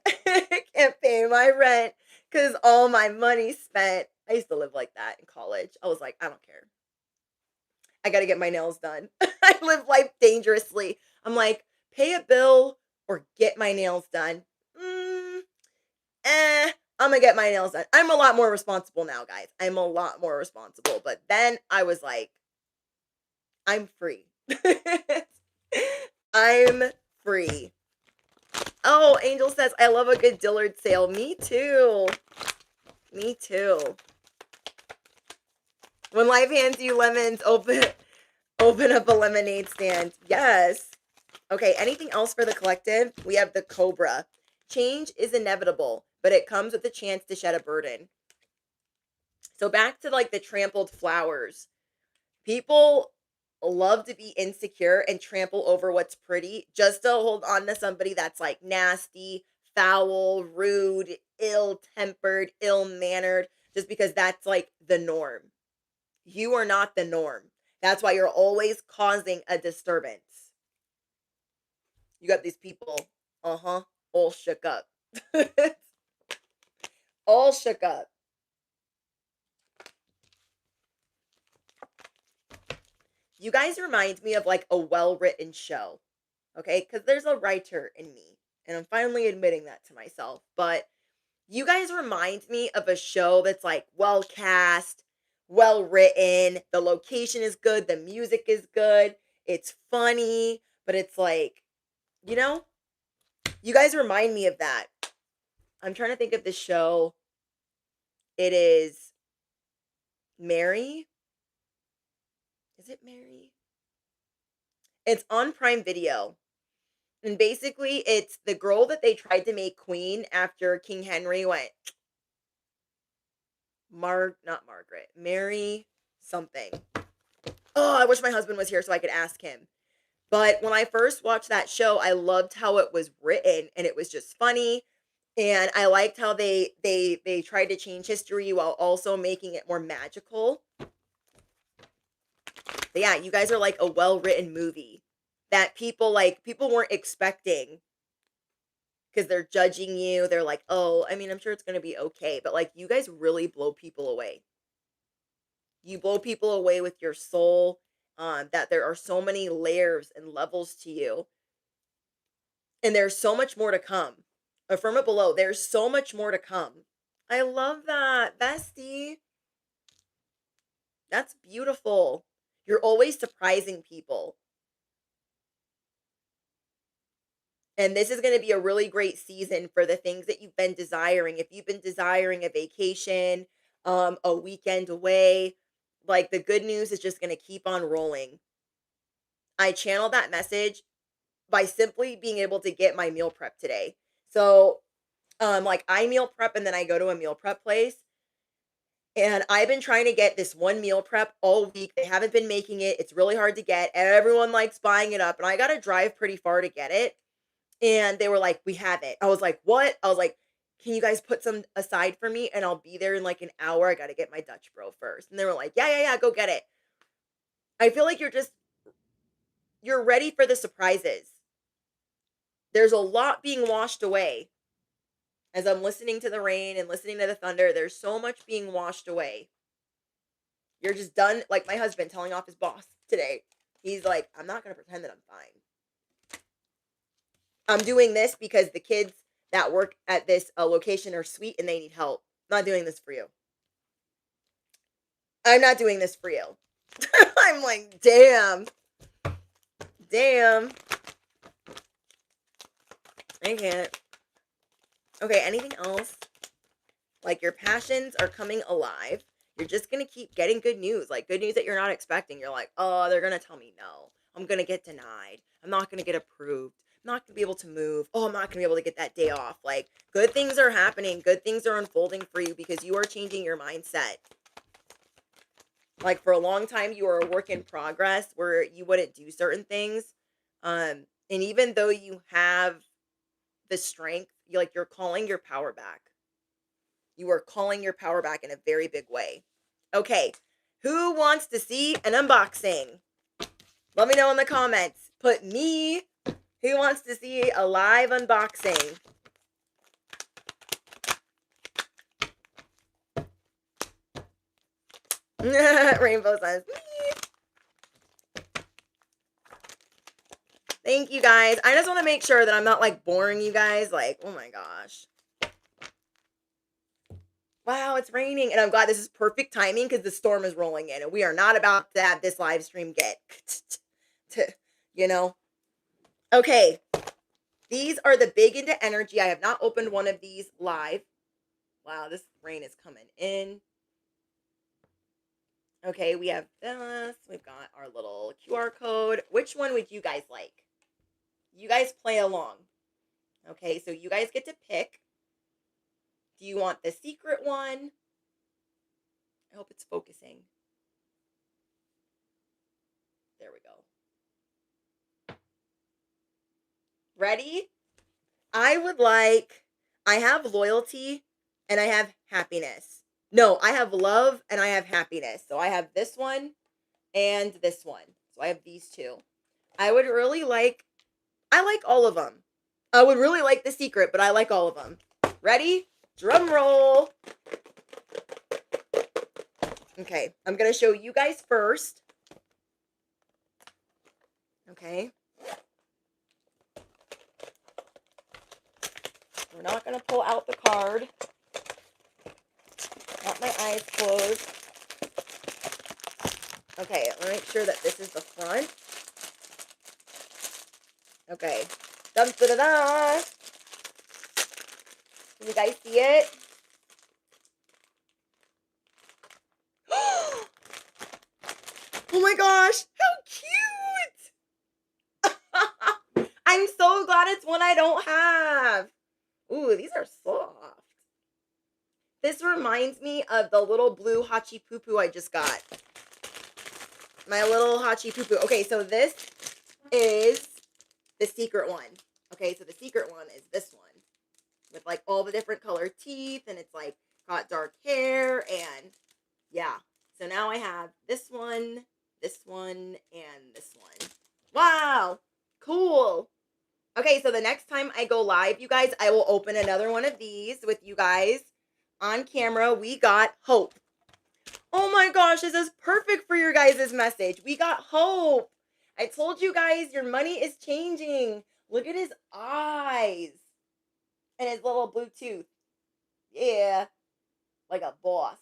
Can't pay my rent because all my money spent. I used to live like that in college. I was like, I don't care. I got to get my nails done. I live life dangerously. I'm like, pay a bill or get my nails done. I'm going to get my nails done. I'm a lot more responsible now, guys. I'm a lot more responsible. But then I was like, I'm free. I'm free. Oh, Angel says, I love a good Dillard sale. Me too. Me too. When life hands you lemons, open up a lemonade stand. Yes. Okay, anything else for the collective? We have the Cobra. Change is inevitable, but it comes with the chance to shed a burden. So back to like the trampled flowers. People love to be insecure and trample over what's pretty just to hold on to somebody that's like nasty, foul, rude, ill-tempered, ill-mannered, just because that's like the norm. You are not the norm. That's why you're always causing a disturbance. You got these people, all shook up. All shook up. You guys remind me of like a well-written show, okay? Because there's a writer in me, and I'm finally admitting that to myself. But you guys remind me of a show that's like well cast, well written, the location is good, the music is good, it's funny, but it's like, you know, you guys remind me of that. I'm trying to think of the show. It is Mary. Is it Mary? It's on Prime Video. And basically, it's the girl that they tried to make queen after King Henry went not Margaret, Mary something. Oh, I wish my husband was here so I could ask him. But when I first watched that show, I loved how it was written and it was just funny. And I liked how they tried to change history while also making it more magical. But yeah, you guys are like a well-written movie that people weren't expecting because they're judging you. They're like, "Oh, I mean, I'm sure it's going to be okay." But like you guys really blow people away. You blow people away with your soul. That there are so many layers and levels to you. And there's so much more to come. Affirm it below. There's so much more to come. I love that, bestie. That's beautiful. You're always surprising people. And this is going to be a really great season for the things that you've been desiring. If you've been desiring a vacation, a weekend away, like the good news is just going to keep on rolling. I channeled that message by simply being able to get my meal prep today. So, like I meal prep and then I go to a meal prep place. And I've been trying to get this one meal prep all week. They haven't been making it. It's really hard to get. Everyone likes buying it up. And I got to drive pretty far to get it. And they were like, "We have it." I was like, "What?" I was like, "Can you guys put some aside for me? And I'll be there in like an hour. I got to get my Dutch bro first." And they were like, "Yeah, yeah, yeah, go get it." I feel like you're ready for the surprises. There's a lot being washed away. As I'm listening to the rain and listening to the thunder, there's so much being washed away. You're just done. Like my husband telling off his boss today. He's like, "I'm not going to pretend that I'm fine. I'm doing this because the kids that work at this location are sweet and they need help. I'm not doing this for you. I'm not doing this for you." I'm like, damn. Damn. I can't. Okay, anything else? Like your passions are coming alive. You're just going to keep getting good news. Like good news that you're not expecting. You're like, "Oh, they're going to tell me no. I'm going to get denied. I'm not going to get approved. I'm not going to be able to move. Oh, I'm not going to be able to get that day off." Like good things are happening. Good things are unfolding for you because you are changing your mindset. Like for a long time, you were a work in progress where you wouldn't do certain things. And even though you have the strength, you're calling your power back. You are calling your power back in a very big way. Okay, who wants to see an unboxing? Let me know in the comments. Put me. Who wants to see a live unboxing? Rainbow says, me. Thank you guys. I just want to make sure that I'm not like boring you guys. Like, oh my gosh. Wow, it's raining. And I'm glad this is perfect timing because the storm is rolling in. And we are not about to have this live stream get, you know. Okay. These are the Big Into Energy. I have not opened one of these live. Wow, this rain is coming in. Okay, we have this. We've got our little QR code. Which one would you guys like? You guys play along. Okay, so you guys get to pick. Do you want the secret one? I hope it's focusing. There we go. Ready? I have loyalty and I have happiness. No, I have love and I have happiness. So I have this one and this one. So I have these two. I like all of them. I would really like the secret, but I like all of them. Ready? Drum roll. Okay, I'm going to show you guys first. Okay. We're not going to pull out the card. Got my eyes closed. Okay, let me make sure that this is the front. Okay. Dun, da, da, da. Can you guys see it? Oh my gosh, how cute! I'm so glad it's one I don't have. Ooh, these are soft. This reminds me of the little blue Hachi Poo Poo I just got. My little Hachi Poo Poo. Okay, so this is the secret one. Okay, so the secret one is this one. With like all the different colored teeth, and it's like got dark hair, and yeah. So now I have this one, and this one. Wow, cool. Okay, so the next time I go live, you guys, I will open another one of these with you guys on camera. We got Hope. Oh my gosh, this is perfect for your guys' message. We got Hope. I told you guys your money is changing. Look at his eyes and his little blue tooth. Yeah, like a boss.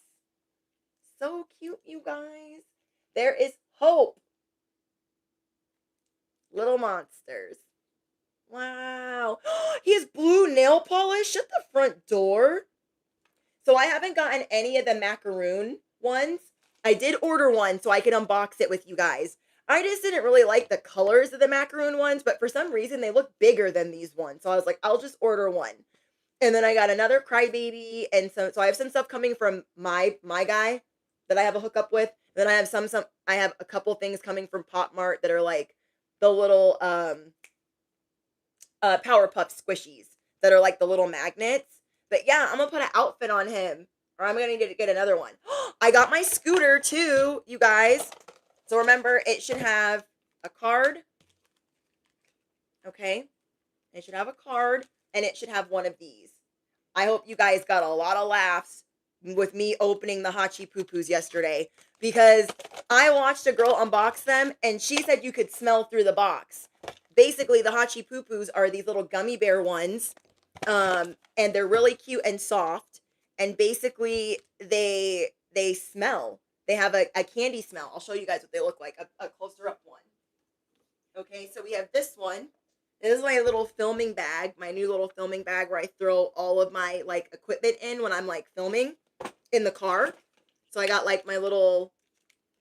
So cute, you guys. There is Hope. Little monsters. Wow. He has blue nail polish at the front door. So I haven't gotten any of the macaroon ones. I did order one so I could unbox it with you guys. I just didn't really like the colors of the macaroon ones, but for some reason they look bigger than these ones. So I was like, I'll just order one. And then I got another crybaby, and so I have some stuff coming from my guy that I have a hookup with. Then I have I have a couple things coming from Pop Mart that are like the little Powerpuff squishies that are like the little magnets. But yeah, I'm gonna put an outfit on him, or I'm gonna need to get another one. I got my scooter too, you guys. So remember, it should have a card. Okay, it should have a card, and it should have one of these. I hope you guys got a lot of laughs with me opening the Hachi Poo Poos yesterday, because I watched a girl unbox them and she said you could smell through the box. Basically, the Hachi Poo Poos are these little gummy bear ones, and they're really cute and soft. And basically, they smell. They have a candy smell. I'll show you guys what they look like. A closer up one. Okay, so we have this one. This is my little filming bag, my new little filming bag where I throw all of my like equipment in when I'm like filming in the car. So I got like my little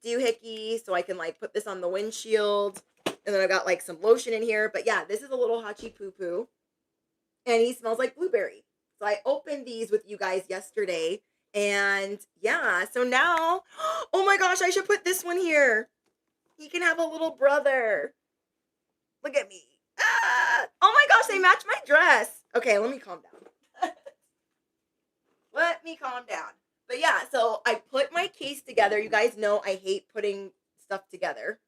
doohickey so I can like put this on the windshield. And then I got like some lotion in here. But yeah, this is a little Hachi Poo Poo. And he smells like blueberry. So I opened these with you guys yesterday. And yeah, so now, oh my gosh, I should put this one here. He can have a little brother. Look at me. Ah! Oh my gosh, they match my dress. Okay, let me calm down. Let me calm down. But yeah, so I put my case together. You guys know I hate putting stuff together.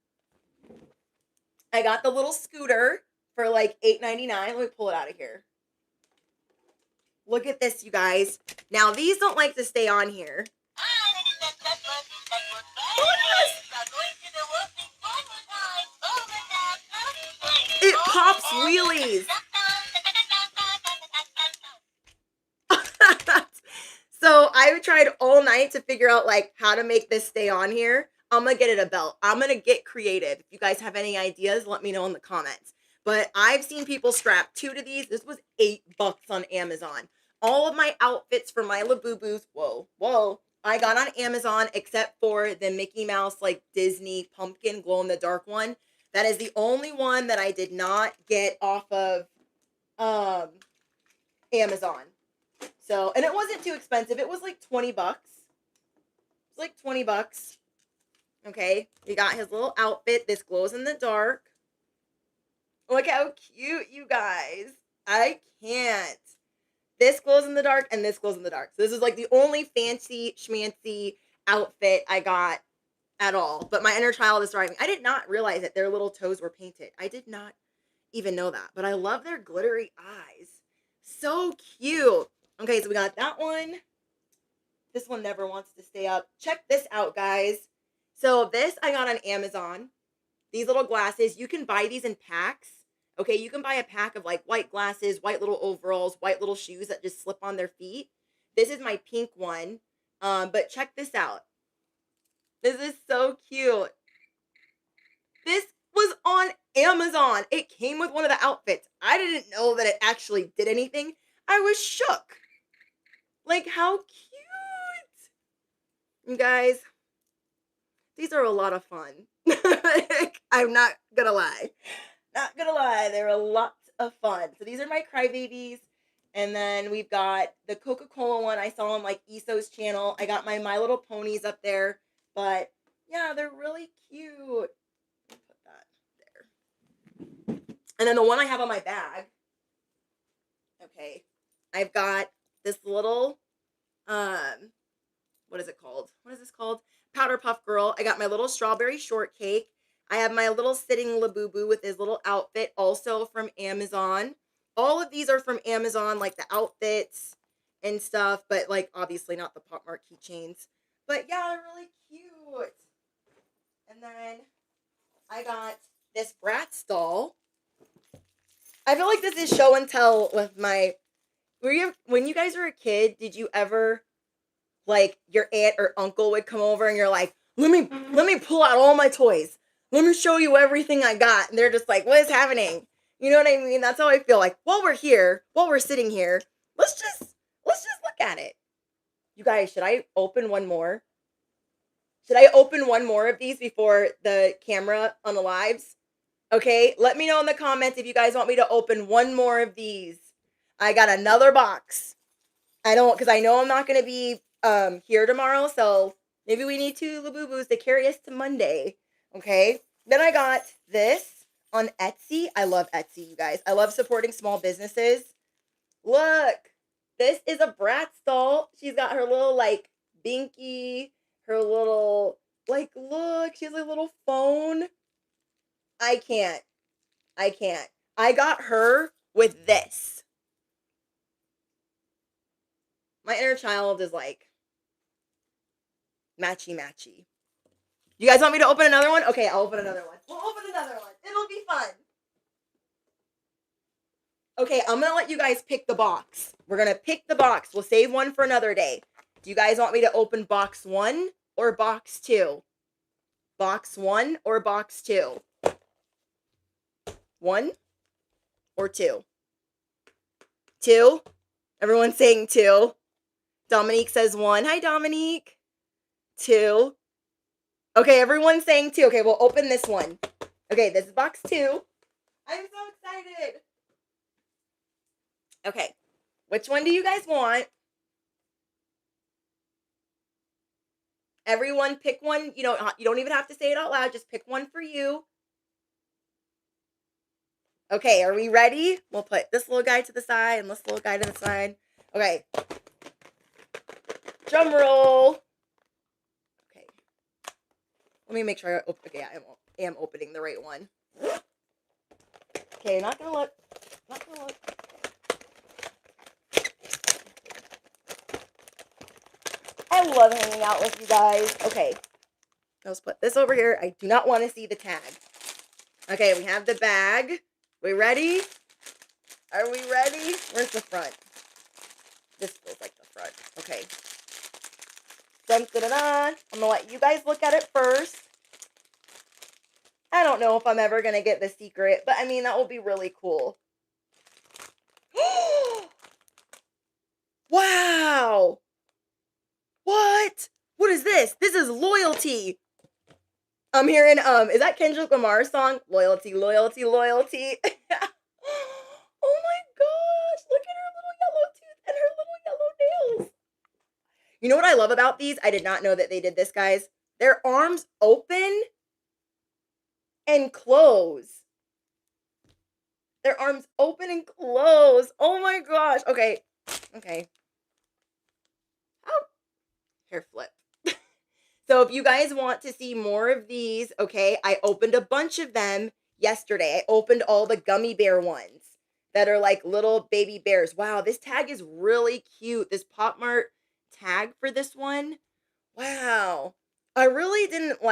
I got the little scooter for like $8.99. Let me pull it out of here. Look at this, you guys. Now, these don't like to stay on here. It pops wheelies. So I tried all night to figure out like how to make this stay on here. I'm gonna get it a belt. I'm gonna get creative. If you guys have any ideas, let me know in the comments. But I've seen people strap 2 to these. This was $8 on Amazon. All of my outfits for my Labubu's, whoa, I got on Amazon except for the Mickey Mouse like Disney pumpkin glow in the dark one. That is the only one that I did not get off of Amazon. So, and it wasn't too expensive. It was like 20 bucks. It's like 20 bucks. Okay, we got his little outfit. This glows in the dark. Look how cute, you guys. I can't. This glows in the dark and this glows in the dark. So this is like the only fancy schmancy outfit I got at all. But my inner child is thriving. I did not realize that their little toes were painted. I did not even know that. But I love their glittery eyes. So cute. Okay, so we got that one. This one never wants to stay up. Check this out, guys. So this I got on Amazon. These little glasses, you can buy these in packs. Okay, you can buy a pack of like white glasses, white little overalls, white little shoes that just slip on their feet. This is my pink one. But check this out. This is so cute. This was on Amazon. It came with one of the outfits. I didn't know that it actually did anything. I was shook. Like, how cute. You guys, these are a lot of fun. I'm not gonna lie. Not gonna lie, they're a lot of fun. So these are my crybabies. And then we've got the Coca-Cola one I saw on like Iso's channel. I got my Little Ponies up there. But yeah, they're really cute. Put that there. And then the one I have on my bag. Okay. I've got this little, what is it called? What is this called? Powder Puff Girl. I got my little strawberry shortcake. I have my little sitting Labubu with his little outfit, also from Amazon. All of these are from Amazon, like the outfits and stuff, but like obviously not the Pop Mart keychains. But yeah, they're really cute. And then I got this Bratz doll. I feel like this is show and tell with my... When you guys were a kid, did you ever, like, your aunt or uncle would come over and you're like, let me pull out all my toys. Let me show you everything I got. And they're just like, what is happening? You know what I mean? That's how I feel. Like, while we're sitting here, let's just look at it. You guys, should I open one more? Should I open one more of these before the camera unalives? Okay, let me know in the comments if you guys want me to open one more of these. I got another box. Because I know I'm not going to be here tomorrow, so maybe we need 2 Labubus to carry us to Monday. Okay, then I got this on Etsy. I love Etsy, you guys. I love supporting small businesses. Look, this is a Bratz doll. She's got her little, like, binky, her little, like, look, she has a little phone. I can't. I got her with this. My inner child is like, matchy. You guys want me to open another one? Okay, I'll open another one. We'll open another one. It'll be fun. Okay, I'm going to let you guys pick the box. We're going to pick the box. We'll save one for another day. Do you guys want me to open box 1 or box 2? Box 1 or box 2? 1 or 2? 2? Everyone's saying 2. Dominique says 1. Hi, Dominique. 2. Okay, everyone's saying 2. Okay, we'll open this one. Okay, this is box 2. I'm so excited. Okay, which one do you guys want? Everyone pick one. You don't even have to say it out loud. Just pick one for you. Okay, are we ready? We'll put this little guy to the side and this little guy to the side. Okay. Drum roll. Okay. Let me make sure okay, I am opening the right one. Okay, not gonna look. I love hanging out with you guys. Okay. Let's put this over here. I do not want to see the tag. Okay, we have the bag. We ready? Are we ready? Where's the front? This feels like the front. Okay. Dun, dun, dun, dun. I'm going to let you guys look at it first. I don't know if I'm ever going to get the secret, but I mean, that will be really cool. Wow! What? What is this? This is Loyalty. I'm hearing, is that Kendrick Lamar's song? Loyalty, loyalty, loyalty. Oh my gosh, look at her little yellow tooth and her little yellow nails. You know what I love about these? I did not know that they did this, guys. Their arms open and close. Their arms open and close. Oh my gosh. Okay. Oh, hair flip. So if you guys want to see more of these, okay, I opened a bunch of them yesterday. I opened all the gummy bear ones that are like little baby bears. Wow, this tag is really cute. This Pop Mart tag for this one. Wow. I really didn't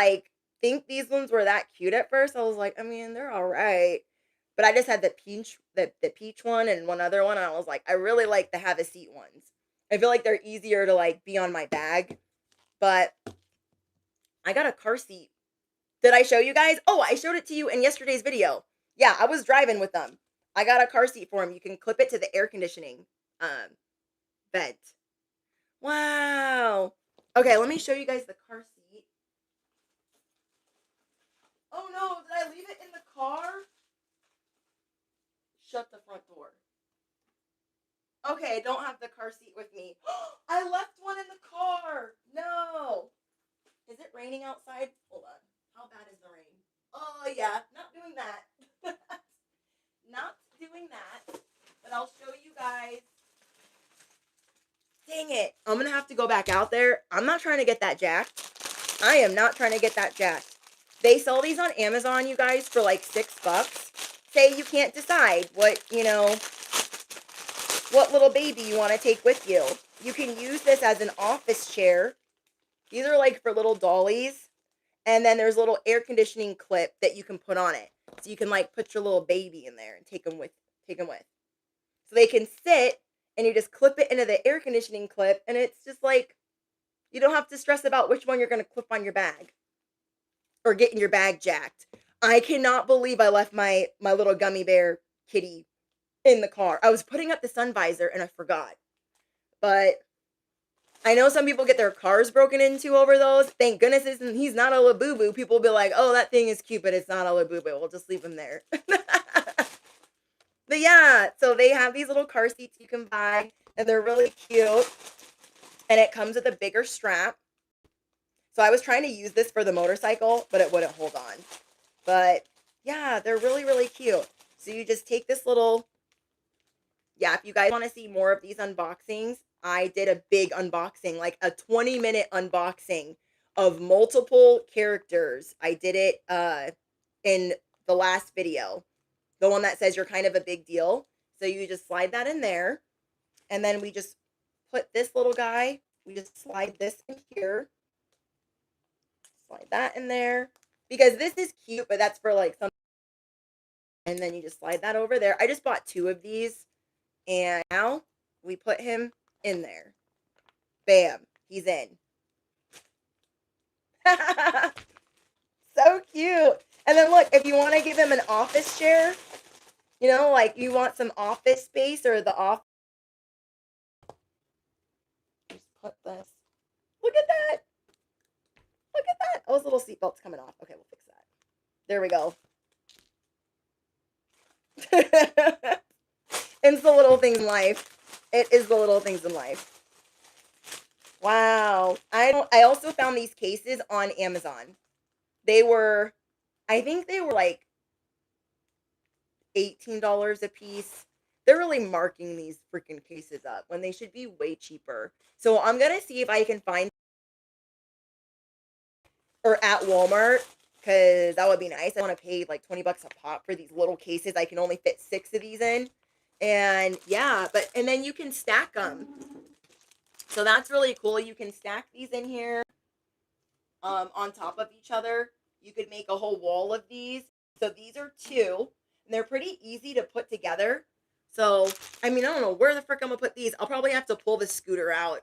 think these ones were that cute at first. I was like, I mean, they're all right. But I just had the peach one and one other one, and I was like, I really like the have a seat ones. I feel like they're easier to like be on my bag. But I got a car seat. Did I show you guys? Oh, I showed it to you in yesterday's video. Yeah, I was driving with them. I got a car seat for them. You can clip it to the air conditioning vent. Wow. Okay, let me show you guys the car seat. Oh no, did I leave it in the car? Shut the front door. Okay, I don't have the car seat with me. I left one in the car. No. Is it raining outside? Hold on. How bad is the rain? Oh yeah, not doing that. Not doing that. But I'll show you guys. Dang it. I'm going to have to go back out there. I'm not trying to get that jacked. I am not trying to get that jacked. They sell these on Amazon, you guys, for like $6. Say you can't decide what, what little baby you want to take with you. You can use this as an office chair. These are like for little dollies. And then there's a little air conditioning clip that you can put on it. So you can like put your little baby in there and take them with. So they can sit and you just clip it into the air conditioning clip, and it's just like you don't have to stress about which one you're going to clip on your bag or getting your bag jacked. I cannot believe I left my little gummy bear kitty in the car. I was putting up the sun visor and I forgot. But I know some people get their cars broken into over those. Thank goodness he's not a Labubu. People will be like, oh, that thing is cute, but it's not a Labubu. We'll just leave him there. But yeah, so they have these little car seats you can buy, and they're really cute. And it comes with a bigger strap. So I was trying to use this for the motorcycle, but it wouldn't hold on. But yeah, they're really, really cute. So you just take this little, yeah, if you guys want to see more of these unboxings, I did a big unboxing, like a 20-minute unboxing of multiple characters. I did it in the last video, the one that says you're kind of a big deal. So you just slide that in there, and then we just put this little guy, we just slide this in here, slide that in there, because this is cute, but that's for like some, and then you just slide that over there. I just bought 2 of these, and now we put him in there. Bam, he's in. So cute. And then look, if you want to give him an office chair, like you want some office space or the office, just put this. Look at that. Look at that. Oh, his little seatbelt's coming off. Okay, we'll fix that. There we go. It's the little things in life. It is the little things in life. Wow. I also found these cases on Amazon. I think they were like $18 a piece. They're really marking these freaking cases up when they should be way cheaper. So I'm going to see if I can find or at Walmart, because that would be nice. I want to pay like 20 bucks a pop for these little cases. I can only fit 6 of these in. And yeah, and then you can stack them. So that's really cool. You can stack these in here on top of each other. You could make a whole wall of these. So these are 2, and they're pretty easy to put together. So, I mean, I don't know where the frick I'm going to put these. I'll probably have to pull the scooter out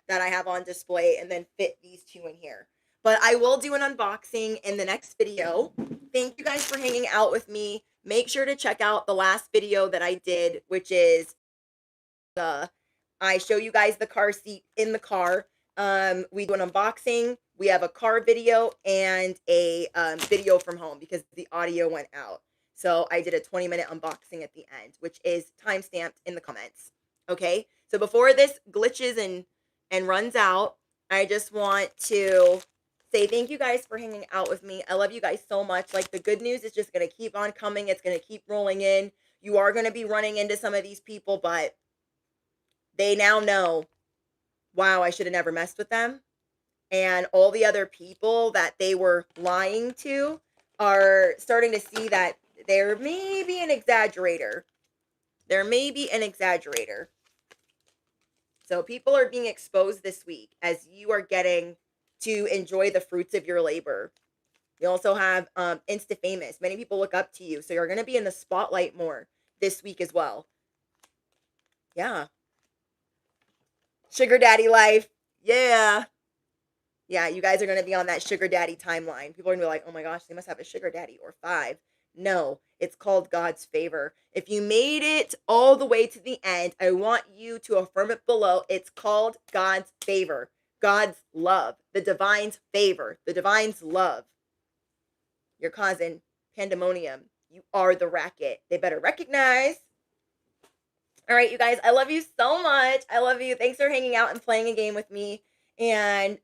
that I have on display and then fit these 2 in here. But I will do an unboxing in the next video. Thank you guys for hanging out with me. Make sure to check out the last video that I did, which is I show you guys the car seat in the car. We do an unboxing. We have a car video and a video from home because the audio went out. So I did a 20-minute unboxing at the end, which is timestamped in the comments. Okay, so before this glitches and runs out, I just want to say thank you guys for hanging out with me. I love you guys so much. Like, the good news is just going to keep on coming. It's going to keep rolling in. You are going to be running into some of these people, but they now know, wow, I should have never messed with them. And all the other people that they were lying to are starting to see that there may be an exaggerator. There may be an exaggerator. So people are being exposed this week as you are getting to enjoy the fruits of your labor. You also have Insta Famous. Many people look up to you, so you're going to be in the spotlight more this week as well. Yeah. Sugar daddy life. Yeah. Yeah, you guys are going to be on that sugar daddy timeline. People are going to be like, oh my gosh, they must have a sugar daddy or 5. No, it's called God's favor. If you made it all the way to the end, I want you to affirm it below. It's called God's favor, God's love, the divine's favor, the divine's love. You're causing pandemonium. You are the racket. They better recognize. All right, you guys, I love you so much. I love you. Thanks for hanging out and playing a game with me. And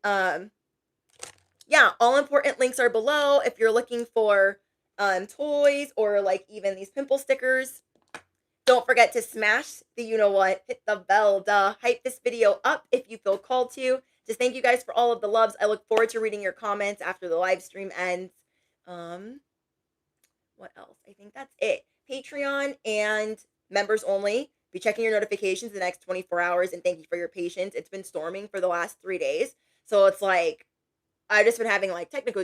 yeah, all important links are below if you're looking for toys or like even these pimple stickers. Don't forget to smash the you know what, hit the bell, hype this video up if you feel called to. Just thank you guys for all of the loves. I look forward to reading your comments after the live stream ends. What else? I think that's it. Patreon and members only. Be checking your notifications the next 24 hours, and thank you for your patience. It's been storming for the last 3 days, so it's like I've just been having like technical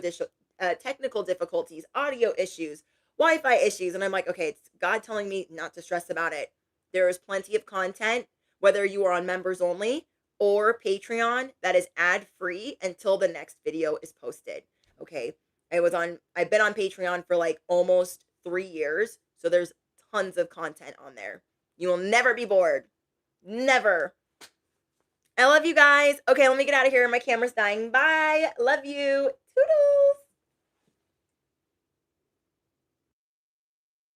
difficulties, audio issues, Wi-Fi issues, and I'm like, okay, it's God telling me not to stress about it. There is plenty of content, whether you are on members only or Patreon, that is ad-free until the next video is posted. Okay, I've been on Patreon for like almost 3 years, so there's tons of content on there. You will never be bored. Never. I love you guys. Okay, let me get out of here. My camera's dying. Bye. Love you. Toodles.